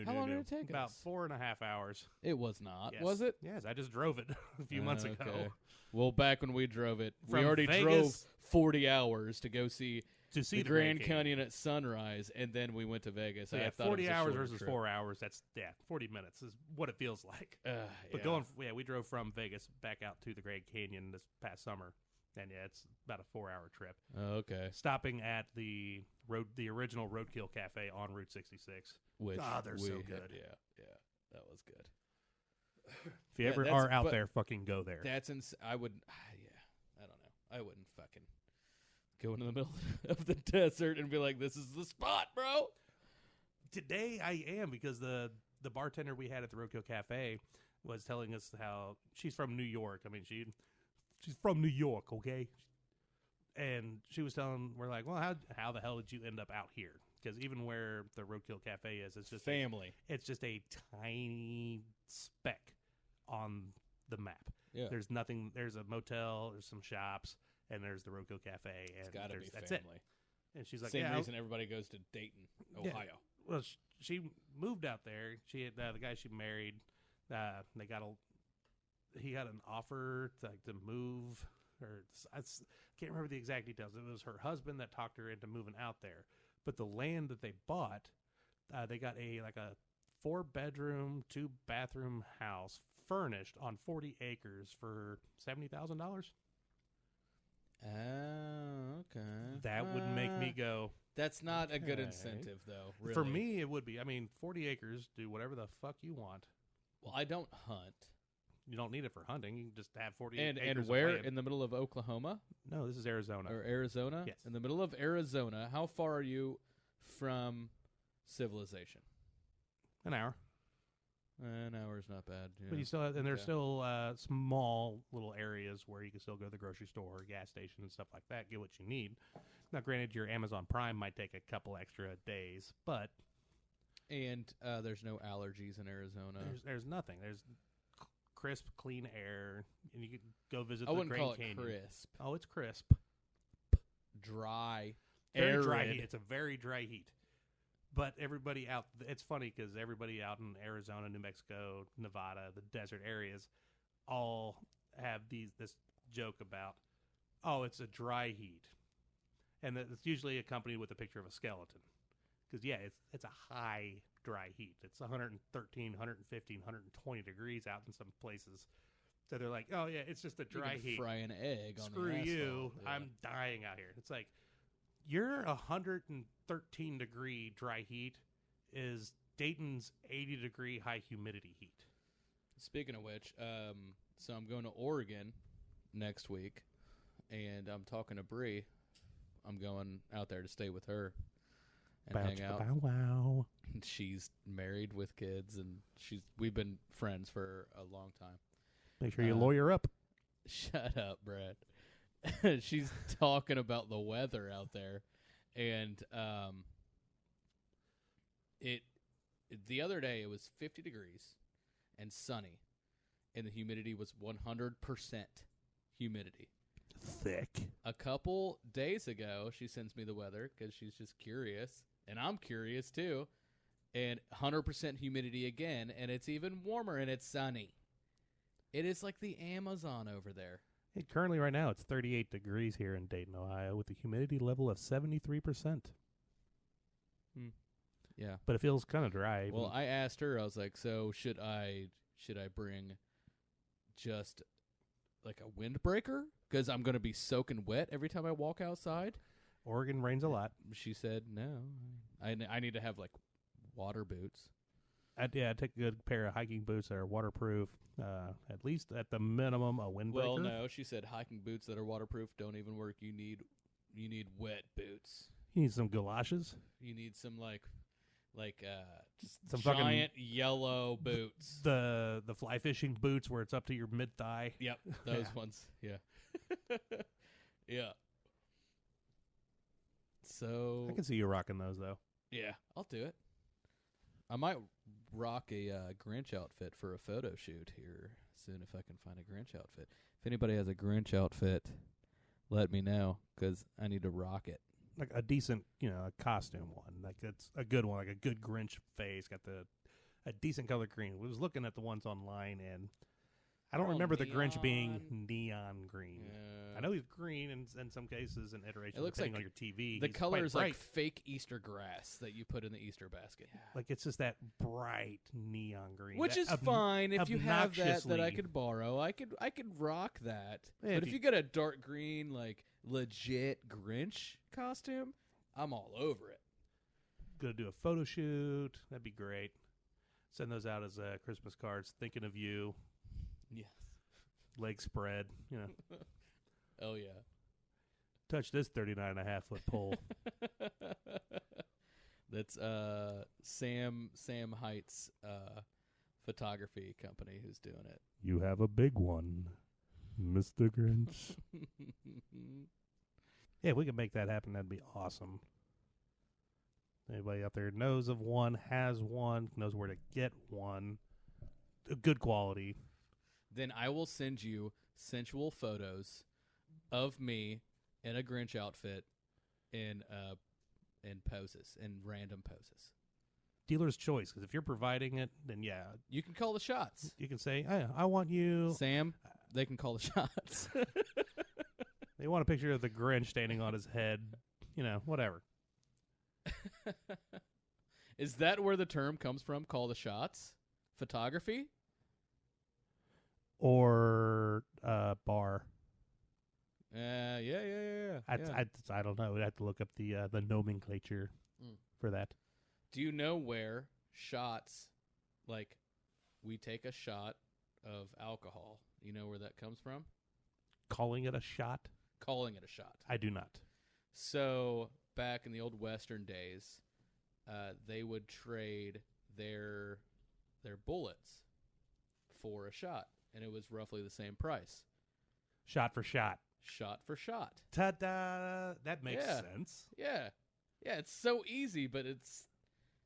How long did it take About us? 4.5 hours. It was not, Yes. was it? Yes, I just drove it a few months ago. Okay. Well, back when we drove it, we From already Vegas drove 40 hours to go see the Grand Canyon at sunrise, and then we went to Vegas. So I thought 40 it was a hours shorter versus trip. 4 hours. That's 40 minutes is what it feels like. But we drove from Vegas back out to the Grand Canyon this past summer, and it's about a 4-hour trip. Oh, okay. Stopping at the original Roadkill Cafe on Route 66. Which they're so good. Yeah, that was good. If you ever are out there, fucking go there. That's I would. I don't know. I wouldn't fucking go into the middle of the desert and be like, "This is the spot, bro." Today I am, because the bartender we had at the Roadkill Cafe was telling us how she's from New York. I mean, she's from New York, okay? And she was telling, we're like, well, how the hell did you end up out here? Because even where the Roadkill Cafe is, it's just family. It's just a tiny speck on the map. Yeah. There's nothing. There's a motel. There's some shops, and there's the Roadkill Cafe. And it's gotta be that's family. It. And she's like, same reason everybody goes to Dayton, Ohio. Yeah. Well, she moved out there. She had the guy she married. He got an offer to move, or I can't remember the exact details. It was her husband that talked her into moving out there. But the land that they bought, they got a 4-bedroom, 2-bathroom house furnished on 40 acres for $70,000. Oh, okay. That would make me go. That's not okay. a good incentive, though. Really. For me, it would be. I mean, 40 acres, do whatever the fuck you want. Well, I don't hunt. You don't need it for hunting. You can just have 40 and acres. And where? of land. In the middle of Oklahoma? No, this is Arizona. Or Arizona? Yes. In the middle of Arizona. How far are you from civilization? An hour. An hour is not bad. Yeah. But you still have, and there's still small little areas where you can still go to the grocery store, gas station, and stuff like that. Get what you need. Now, granted, your Amazon Prime might take a couple extra days, but and there's no allergies in Arizona. There's nothing. There's crisp, clean air, and you can go visit I the wouldn't Grand call it Canyon. crisp. Oh, it's crisp. Dry. Very arid. dry heat. It's a very dry heat. But everybody out, it's funny because everybody out in Arizona, New Mexico, Nevada, the desert areas, all have this joke about, oh, it's a dry heat. And it's usually accompanied with a picture of a skeleton. Because, yeah, it's a high dry heat. It's 113, 115, 120 degrees out in some places. So they're like, oh, yeah, it's just a dry heat. Fry an egg on Screw the asphalt. you. Yeah. I'm dying out here. It's like, your 113-degree dry heat is Dayton's 80-degree high humidity heat. Speaking of which, so I'm going to Oregon next week, and I'm talking to Bree. I'm going out there to stay with her and hang out. Wow. She's married with kids, and we've been friends for a long time. Make sure you lawyer up. Shut up, Brad. She's talking about the weather out there, and the other day it was 50 degrees and sunny, and the humidity was 100% humidity. Thick. A couple days ago, she sends me the weather because she's just curious, and I'm curious too, and 100% humidity again, and it's even warmer, and it's sunny. It is like the Amazon over there. Currently, right now, it's 38 degrees here in Dayton, Ohio, with a humidity level of 73%. Yeah. But it feels kind of dry. Well, I asked her, I was like, so should I bring just like a windbreaker? Because I'm going to be soaking wet every time I walk outside. Oregon rains a lot. She said, no. I need to have like water boots. I'd take a good pair of hiking boots that are waterproof. At least at the minimum, a windbreaker. Well, no, she said hiking boots that are waterproof don't even work. You need wet boots. You need some galoshes. You need some just some giant yellow boots. The fly fishing boots where it's up to your mid thigh. Yep, those ones. Yeah, yeah. So I can see you rocking those though. Yeah, I'll do it. I might rock a Grinch outfit for a photo shoot here soon if I can find a Grinch outfit. If anybody has a Grinch outfit, let me know because I need to rock it. Like a decent, a costume one. Like that's a good one, like a good Grinch face. Got a decent color green. We was looking at the ones online, and I don't remember the Grinch being neon green. Yeah. I know he's green in some cases and iterations. It looks depending like on your TV. The he's color is quite like fake Easter grass that you put in the Easter basket. Yeah. like it's just that bright neon green, Which is fine if you have that I could borrow. I could rock that. Yeah, but if you get a dark green, like legit Grinch costume, I'm all over it. Gonna do a photo shoot. That'd be great. Send those out as Christmas cards. Thinking of you. Yes. Leg spread. Oh yeah. Touch this 39.5-foot pole. That's Sam Height's photography company who's doing it. You have a big one, Mr. Grinch. Yeah, if we could make that happen, that'd be awesome. Anybody out there knows of one, has one, knows where to get one, good quality. Then I will send you sensual photos of me in a Grinch outfit in poses, in random poses. Dealer's choice, because if you're providing it, then yeah. You can call the shots. You can say, hey, I want you. Sam, they can call the shots. They want a picture of the Grinch standing on his head, whatever. Is that where the term comes from, call the shots? Photography? Or bar. Yeah. I don't know. We'd have to look up the nomenclature for that. Do you know where shots, like we take a shot of alcohol, you know where that comes from? Calling it a shot? Calling it a shot. I do not. So back in the old Western days, they would trade their bullets for a shot, and it was roughly the same price. Shot for shot. Shot for shot. Ta-da! That makes sense. Yeah. Yeah, it's so easy, but it's...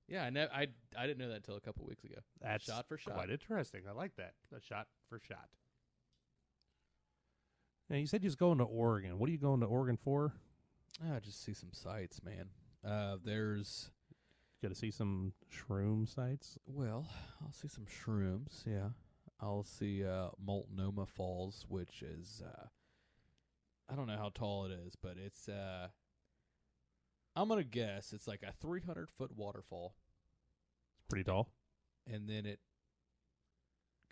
Yeah, I didn't know that until a couple weeks ago. That's shot for shot. Quite interesting. I like that. A shot for shot. Now, you said you was going to Oregon. What are you going to Oregon for? Just see some sights, man. There's... Got to see some shroom sites? Well, I'll see some shrooms, yeah. I'll see Multnomah Falls, which is... I don't know how tall it is, but it's... I'm going to guess it's like a 300-foot waterfall. It's pretty tall. And then it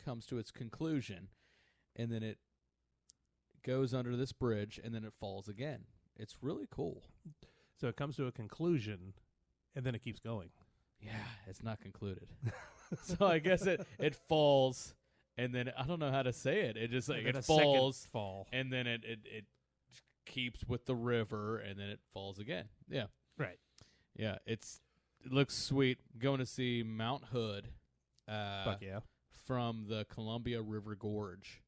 comes to its conclusion. and then it goes under this bridge, and then it falls again. It's really cool. So it comes to a conclusion, and then it keeps going. Yeah, it's not concluded. So I guess it falls, and then I don't know how to say it. It just like And then it a second falls, fall. and then it keeps with the river, and then it falls again. Yeah, Right. yeah. It looks sweet. Going to see Mount Hood. Fuck yeah. From the Columbia River Gorge.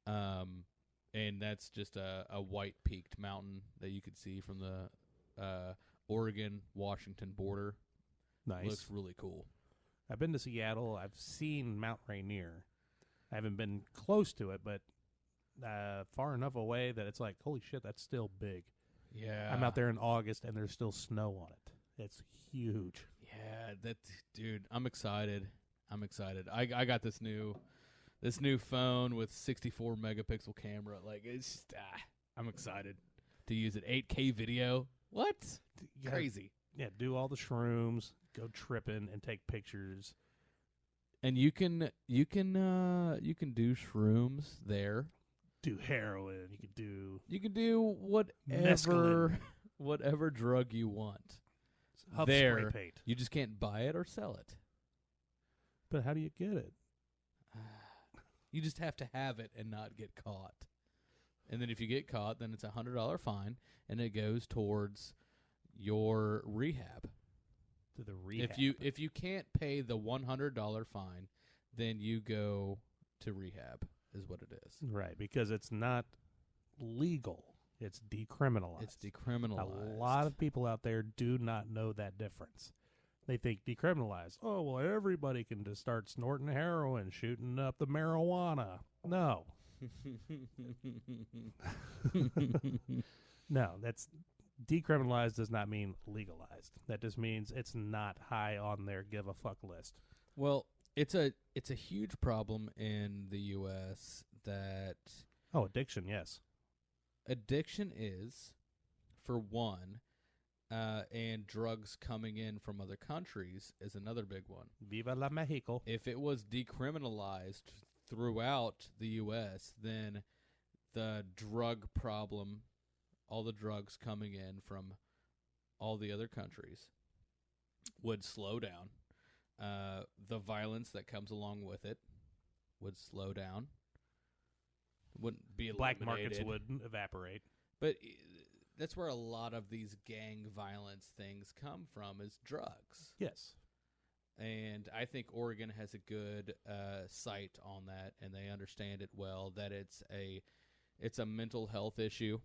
And that's just a white peaked mountain that you could see from the Oregon-Washington border. Nice. Looks really cool. I've been to Seattle. I've seen Mount Rainier. I haven't been close to it, but far enough away that it's like, holy shit, that's still big. Yeah. I'm out there in August, and there's still snow on it. It's huge. Yeah, dude, I'm excited. I got this new phone with 64 megapixel camera. Like it's I'm excited to use it. 8K video. What? Crazy. Yeah, do all the shrooms, go tripping and take pictures. And you can do shrooms there. Do heroin, You can do mescaline. whatever drug you want. Huff there. spray paint. You just can't buy it or sell it. But how do you get it? You just have to have it and not get caught. And then if you get caught, then it's $100 fine, and it goes towards your rehab. To the rehab. If you can't pay the $100 fine, then you go to rehab, is what it is. Right, because it's not legal. It's decriminalized. It's decriminalized. A lot of people out there do not know that difference. They think decriminalized. Oh, well, everybody can just start snorting heroin, shooting up the marijuana. No. No, that's decriminalized does not mean legalized. That just means it's not high on their give a fuck list. Well, it's a huge problem in the U.S. that Addiction, yes. addiction is, for one, and drugs coming in from other countries is another big one. Viva la Mexico. If it was decriminalized throughout the U.S., then the drug problem, all the drugs coming in from all the other countries, would slow down. The violence that comes along with it would slow down. Wouldn't be eliminated. Black markets would evaporate. But that's where a lot of these gang violence things come from, is drugs. Yes. And I think Oregon has a good sight on that, and they understand it well, that it's a mental health issue,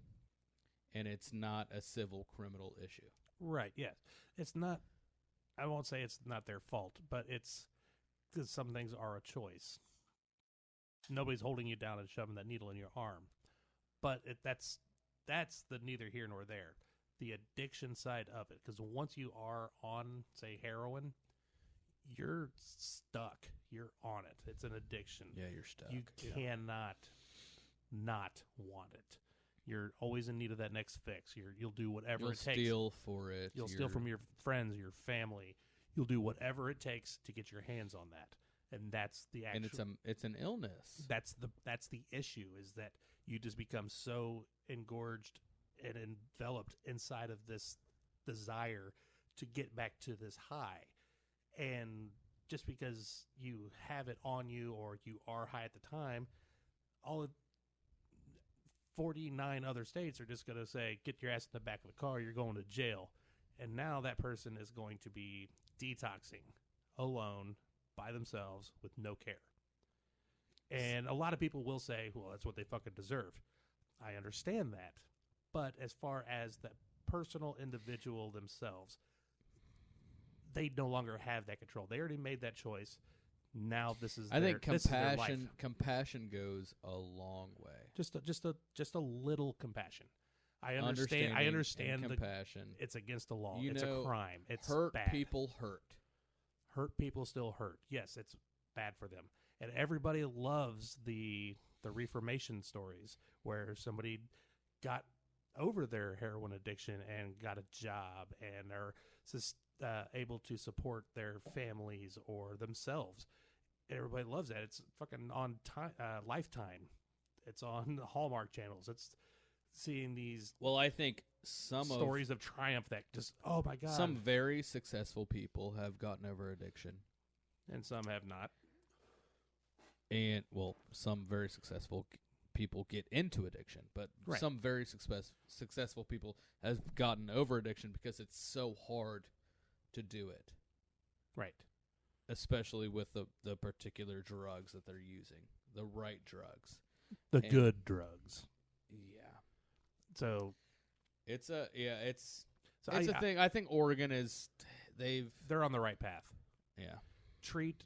and it's not a civil criminal issue. Right, yes. It's not, I won't say it's not their fault, but it's because some things are a choice. Nobody's holding you down and shoving that needle in your arm. But that's the neither here nor there. The addiction side of it. Because once you are on, say, heroin, you're stuck. You're on it. It's an addiction. Yeah, you're stuck. You cannot not want it. You're always in need of that next fix. You'll do whatever it takes. You'll steal for it. You'll steal from your friends, your family. You'll do whatever it takes to get your hands on that. And that's the actual. And it's an illness. That's the issue, is that you just become so engorged and enveloped inside of this desire to get back to this high. And just because you have it on you or you are high at the time, all of 49 other states are just going to say, get your ass in the back of the car, you're going to jail. And now that person is going to be detoxing alone by themselves with no care. And a lot of people will say, well, that's what they fucking deserve. I understand that. But as far as the personal individual themselves, they no longer have that control. They already made that choice. Now this is I think this is their life. compassion goes a long way. Just a little compassion. I understand the compassion. It's against the law. You it's know, a crime. It's hurt bad. people hurt. Hurt people still hurt. Yes, it's bad for them. And everybody loves the reformation stories where somebody got over their heroin addiction and got a job and are able to support their families or themselves. everybody loves that. It's fucking on Lifetime. It's on Hallmark channels. It's seeing these Well, I think some stories of triumph that just, oh my God. Some very successful people have gotten over addiction. And some have not. And, well, some very successful people get into addiction. But Right. some very successful people have gotten over addiction because it's so hard to do it. Right. Especially with the particular drugs that they're using. The right drugs. The And- good drugs. Yeah. So It's a I- thing. I think Oregon is they're on the right path. yeah. Treat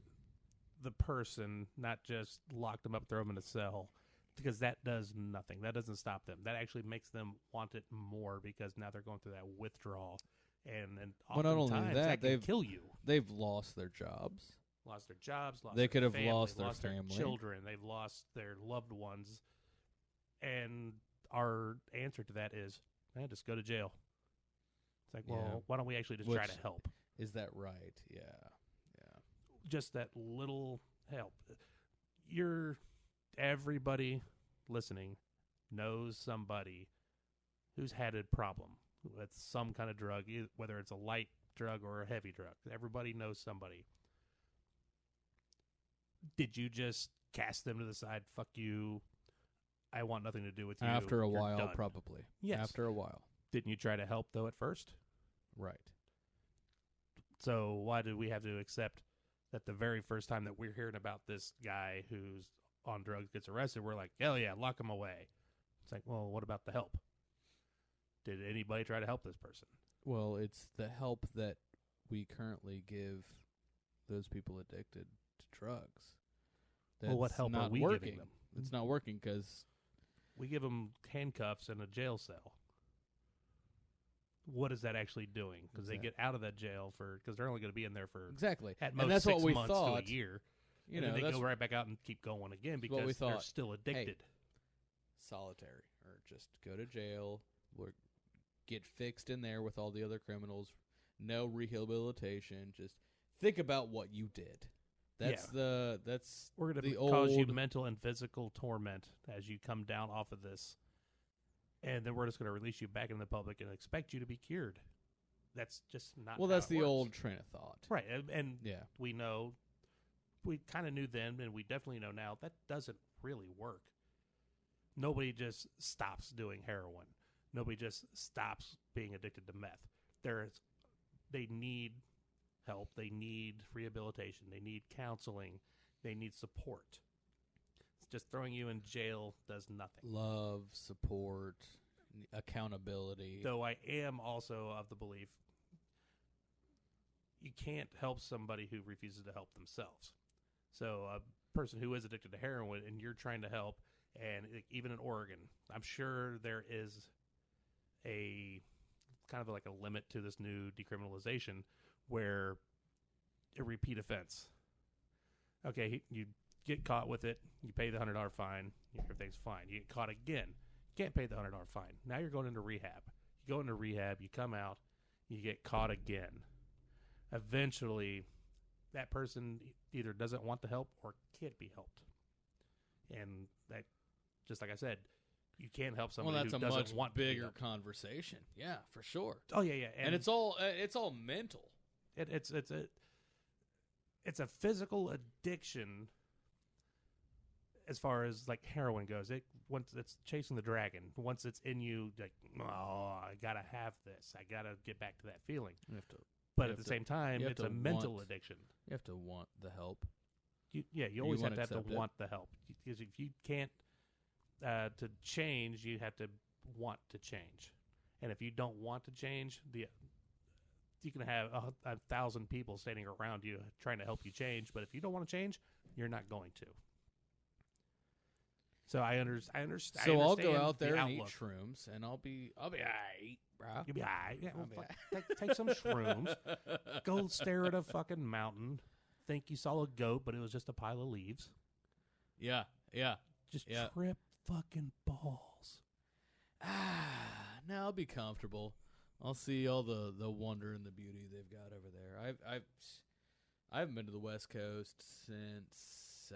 the person, not just lock them up, throw them in a cell, because that does nothing. That doesn't stop them. That actually makes them want it more because now they're going through that withdrawal, and Well, not only oftentimes that, can kill you. They've lost their jobs. Lost their jobs. Lost They their could have family, lost their lost family. their children. They've lost their loved ones, and our answer to that is, just go to jail. It's like, well, Yeah. why don't we actually just try Which- to help? Is that right? Yeah. Just that little help. Everybody listening knows somebody who's had a problem with some kind of drug, whether it's a light drug or a heavy drug. Everybody knows somebody. Did you just cast them to the side? Fuck you. I want nothing to do with you. After a You're while, done. probably. Yes. After a while. Didn't you try to help, though, at first? Right. So why did we have to accept that the very first time that we're hearing about this guy who's on drugs gets arrested, we're like, hell yeah, lock him away. It's like, well, what about the help? Did anybody try to help this person? Well, it's the help that we currently give those people addicted to drugs. Well, what That's help are not we working. giving them? It's not working because We give them handcuffs and a jail cell. What is that actually doing? Because they get out of that jail because they're only going to be in there for exactly, at most and that's 6 what we months thought. to a year. You And know, then they that's go right back out and keep going again That's what we because they're thought. still addicted. solitary or just go to jail or get fixed in there with all the other criminals. No rehabilitation. Just think about what you did. That's We're going the to cause you old- mental and physical torment as you come down off of this. And then we're just going to release you back into the public and expect you to be cured. That's just not well. how That's it the works. old train of thought. Right. And Yeah. we know, we kind of knew then, and we definitely know now, that doesn't really work. Nobody just stops doing heroin. Nobody just stops being addicted to meth. They need help. They need rehabilitation. They need counseling. They need support. Just throwing you in jail does nothing. Love, support, accountability. Though I am also of the belief you can't help somebody who refuses to help themselves. So a person who is addicted to heroin and you're trying to help, and even in Oregon, I'm sure there is a kind of like a limit to this new decriminalization where a repeat offense. Okay, you get caught with it, you pay the $100 fine, everything's fine. You get caught again, you can't pay the $100 fine. Now you're going into rehab. You go into rehab, you come out, you get caught again. Eventually, that person either doesn't want the help or can't be helped. And that, just like I said, you can't help somebody well, that's who a doesn't much want to be bigger helped. conversation. Yeah, for sure. Oh yeah, yeah, And it's all mental. it's a physical addiction as far as like heroin goes. Once it's chasing the dragon, once it's in you, like, oh, I gotta have this. I gotta get back to that feeling. You have to. But You at have the to- same time, you have it's to a mental want- addiction. You have to want the help. You You always have wanna to accept it. want the help. Because if you can't to change, you have to want to change. And if you don't want to change, you can have 1,000 people standing around you trying to help you change. But if you don't want to change, you're not going to. So I understand. So I'll go out the there and eat outlook. shrooms, and I'll be alright, bro. You'll be all right. Yeah, well, I'll be take some shrooms. Go stare at a fucking mountain. Think you saw a goat, but it was just a pile of leaves. Yeah, yeah. Just Yeah. trip fucking balls. No, I'll be comfortable. I'll see all the wonder and the beauty they've got over there. I haven't been to the West Coast since,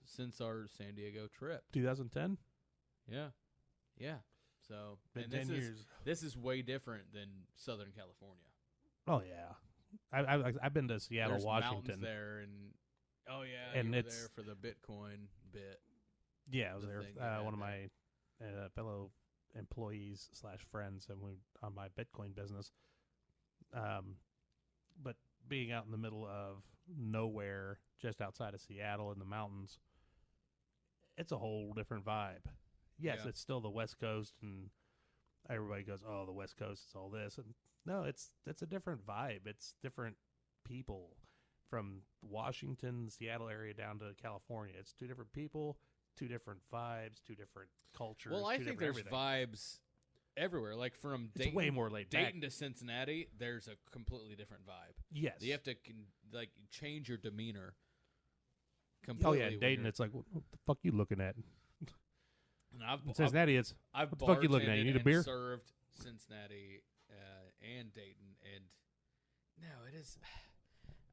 since our San Diego trip. 2010. Yeah. So, Been and 10 years. This is way different than Southern California. Oh yeah, I've been to Seattle, There's Washington. mountains there, and and you were it's there for the Bitcoin bit. Yeah, I was the there. thing they had One of there. my fellow employees / friends, and we on my Bitcoin business. But being out in the middle of nowhere, just outside of Seattle in the mountains, it's a whole different vibe. Yes, Yeah. it's still the West Coast, and everybody goes, "Oh, the West Coast is all this," and no, it's a different vibe. It's different people from Washington, Seattle area down to California. It's two different people, two different vibes, two different cultures. Well, I two think different there's everything. vibes everywhere. Like from It's Dayton, way more laid back. Dayton to Cincinnati, there's a completely different vibe. Yes. You have to change your demeanor. Oh Completely yeah, in Dayton, it's like, what the fuck you looking at? And I've In Cincinnati, it's I've what the fuck you looking at? You bartended need a and beer? served Cincinnati and Dayton, and no, it is.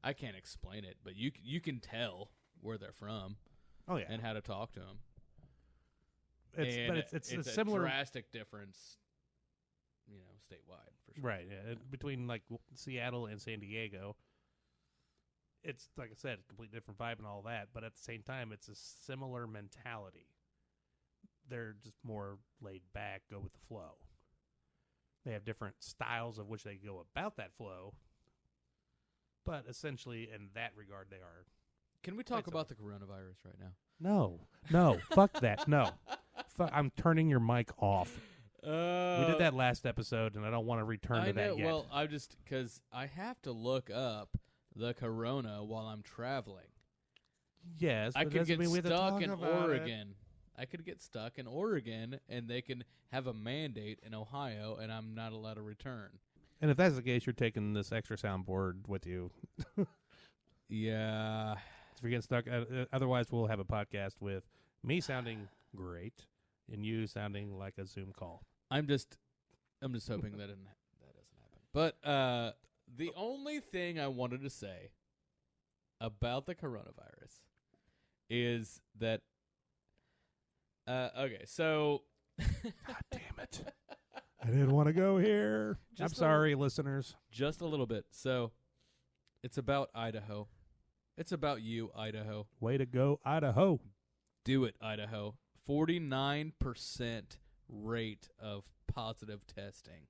I can't explain it, but you can tell where they're from oh yeah, and how to talk to them. it's a a similar drastic difference, statewide for sure. right. Yeah, between like Seattle and San Diego. It's like I said, a completely different vibe and all that, but at the same time, it's a similar mentality. They're just more laid back, go with the flow. They have different styles of which they go about that flow, but essentially, in that regard, they are. Can we talk about the coronavirus right now? No, fuck that, no. I'm turning your mic off. We did that last episode, and I don't want to return to that yet. Well, I just because I have to look up the corona while I'm traveling. Yes, I but could doesn't get mean we have to stuck talk in about Oregon. I could get stuck in Oregon, and they can have a mandate in Ohio, and I'm not allowed to return. And if that's the case, you're taking this extra soundboard with you. Yeah. If you're getting stuck, otherwise we'll have a podcast with me sounding great and you sounding like a Zoom call. I'm just hoping that doesn't happen. But the only thing I wanted to say about the coronavirus is that okay, so God damn it. I didn't want to go here. I'm sorry, listeners. Just a little bit. So it's about Idaho. It's about you, Idaho. Way to go, Idaho. Do it, Idaho. 49% rate of positive testing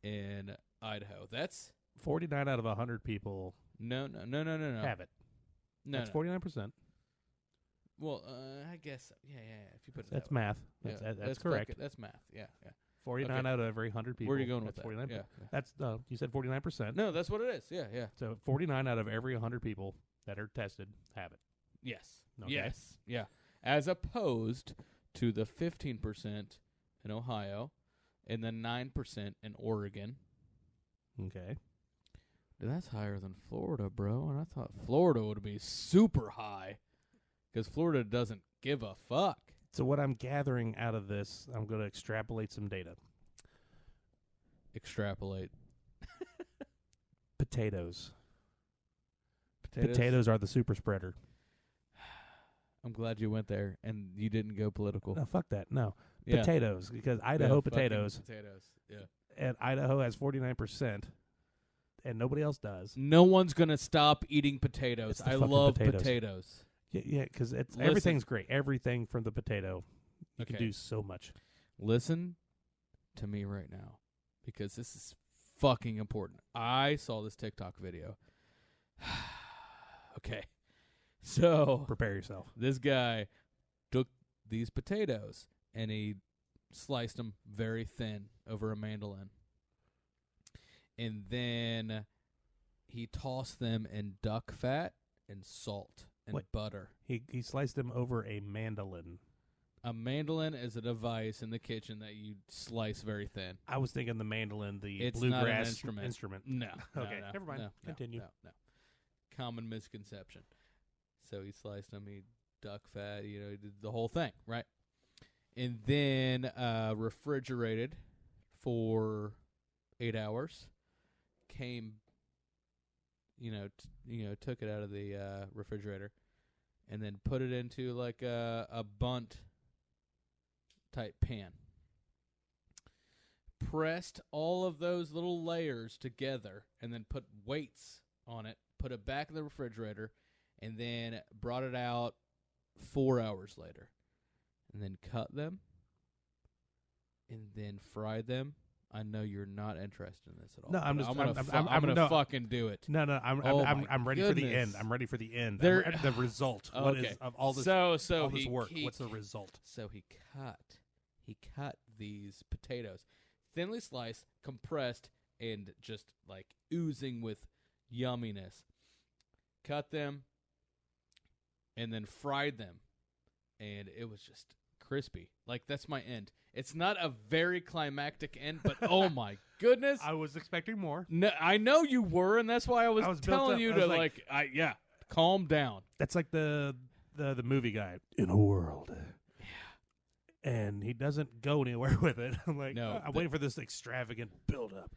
in Idaho. That's 49 out of 100 people no. have it. No, That's no. 49%. Well, I guess yeah. If you put it That's that way. math. Yeah, That's correct. That's math. Yeah. 49 Okay. out of every 100 people. Where are you going with that's that? 49. Yeah. That's you said 49%. No, that's what it is. Yeah. So 49 out of every 100 people that are tested have it. Yes. Okay. Yes. Yeah. As opposed to the 15% in Ohio and the 9% in Oregon. Okay. Dude, that's higher than Florida, bro. And I thought Florida would be super high because Florida doesn't give a fuck. So what I'm gathering out of this, I'm going to extrapolate some data. Extrapolate. Potatoes. Potatoes are the super spreader. I'm glad you went there and you didn't go political. No, fuck that. No. Yeah. Potatoes, because Idaho fucking potatoes, Potatoes. Yeah. and Idaho has 49%, and nobody else does. No one's going to stop eating potatoes. It's the I fucking love potatoes. potatoes. Yeah, because Listen. everything's great. Everything from the potato, you can Okay. do so much. Listen to me right now because this is fucking important. I saw this TikTok video. Okay. So Prepare yourself. this guy took these potatoes and he sliced them very thin over a mandolin. And then he tossed them in duck fat and salt and What? butter. He sliced them over a mandolin. A mandolin is a device in the kitchen that you slice very thin. I was thinking the mandolin, the It's bluegrass not an instrument. No. Okay, no, never mind. no, Continue. No. Common misconception. So he sliced them, he duck fat, he did the whole thing, right? And then refrigerated for 8 hours. Came took it out of the refrigerator, and then put it into like a bunt type pan. Pressed all of those little layers together, and then put weights on it. Put it back in the refrigerator, and then brought it out 4 hours later, and then cut them, and then fried them. I know you're not interested in this at all. No, I'm gonna fucking do it. No, I'm ready for the end. I'm ready for the end. The result. Okay. What is of all this? So all this work. What's the result? So he cut these potatoes, thinly sliced, compressed, and just like oozing with yumminess. Cut them, and then fried them, and it was just crispy. Like, that's my end. It's not a very climactic end, but oh my goodness. I was expecting more. No, I know you were, and that's why I was telling you to calm down. That's like the movie guy in a world. Yeah. And he doesn't go anywhere with it. I'm like, no, I'm waiting for this extravagant build up.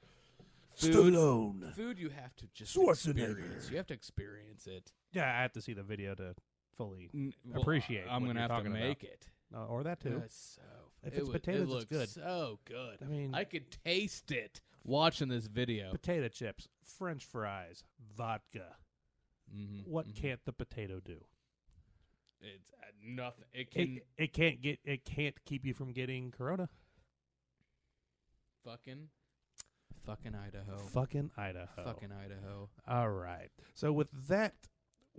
Stallone. Food you have to just Schwarzenegger. experience. You have to experience it. Yeah, I have to see the video to fully appreciate. I'm going to have to make it. Or that too. If it's potatoes, it's good. So good. I mean, I could taste it watching this video. Potato chips, French fries, vodka. Mm-hmm, what can't the potato do? It's nothing. It can't keep you from getting corona. Fucking Idaho. Fucking Idaho. Fucking Idaho. All right. So with that,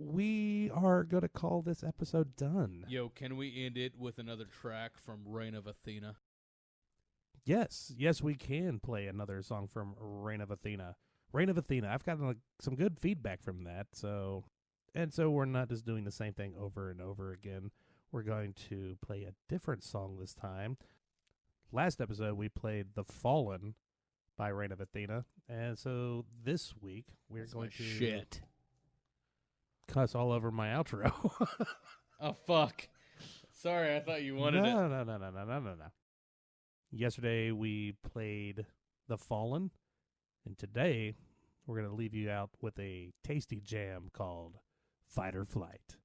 we are going to call this episode done. Yo, can we end it with another track from Reign of Athena? Yes, we can play another song from Reign of Athena. Reign of Athena. I've gotten some good feedback from that. So we're not just doing the same thing over and over again. We're going to play a different song this time. Last episode, we played The Fallen by Reign of Athena. And so this week, we're going to... Shit. Cuss all over my outro. Oh, fuck. Sorry, I thought you wanted it. No. Yesterday, we played The Fallen. And today, we're going to leave you out with a tasty jam called Fight or Flight.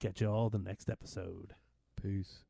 Catch you all the next episode. Peace.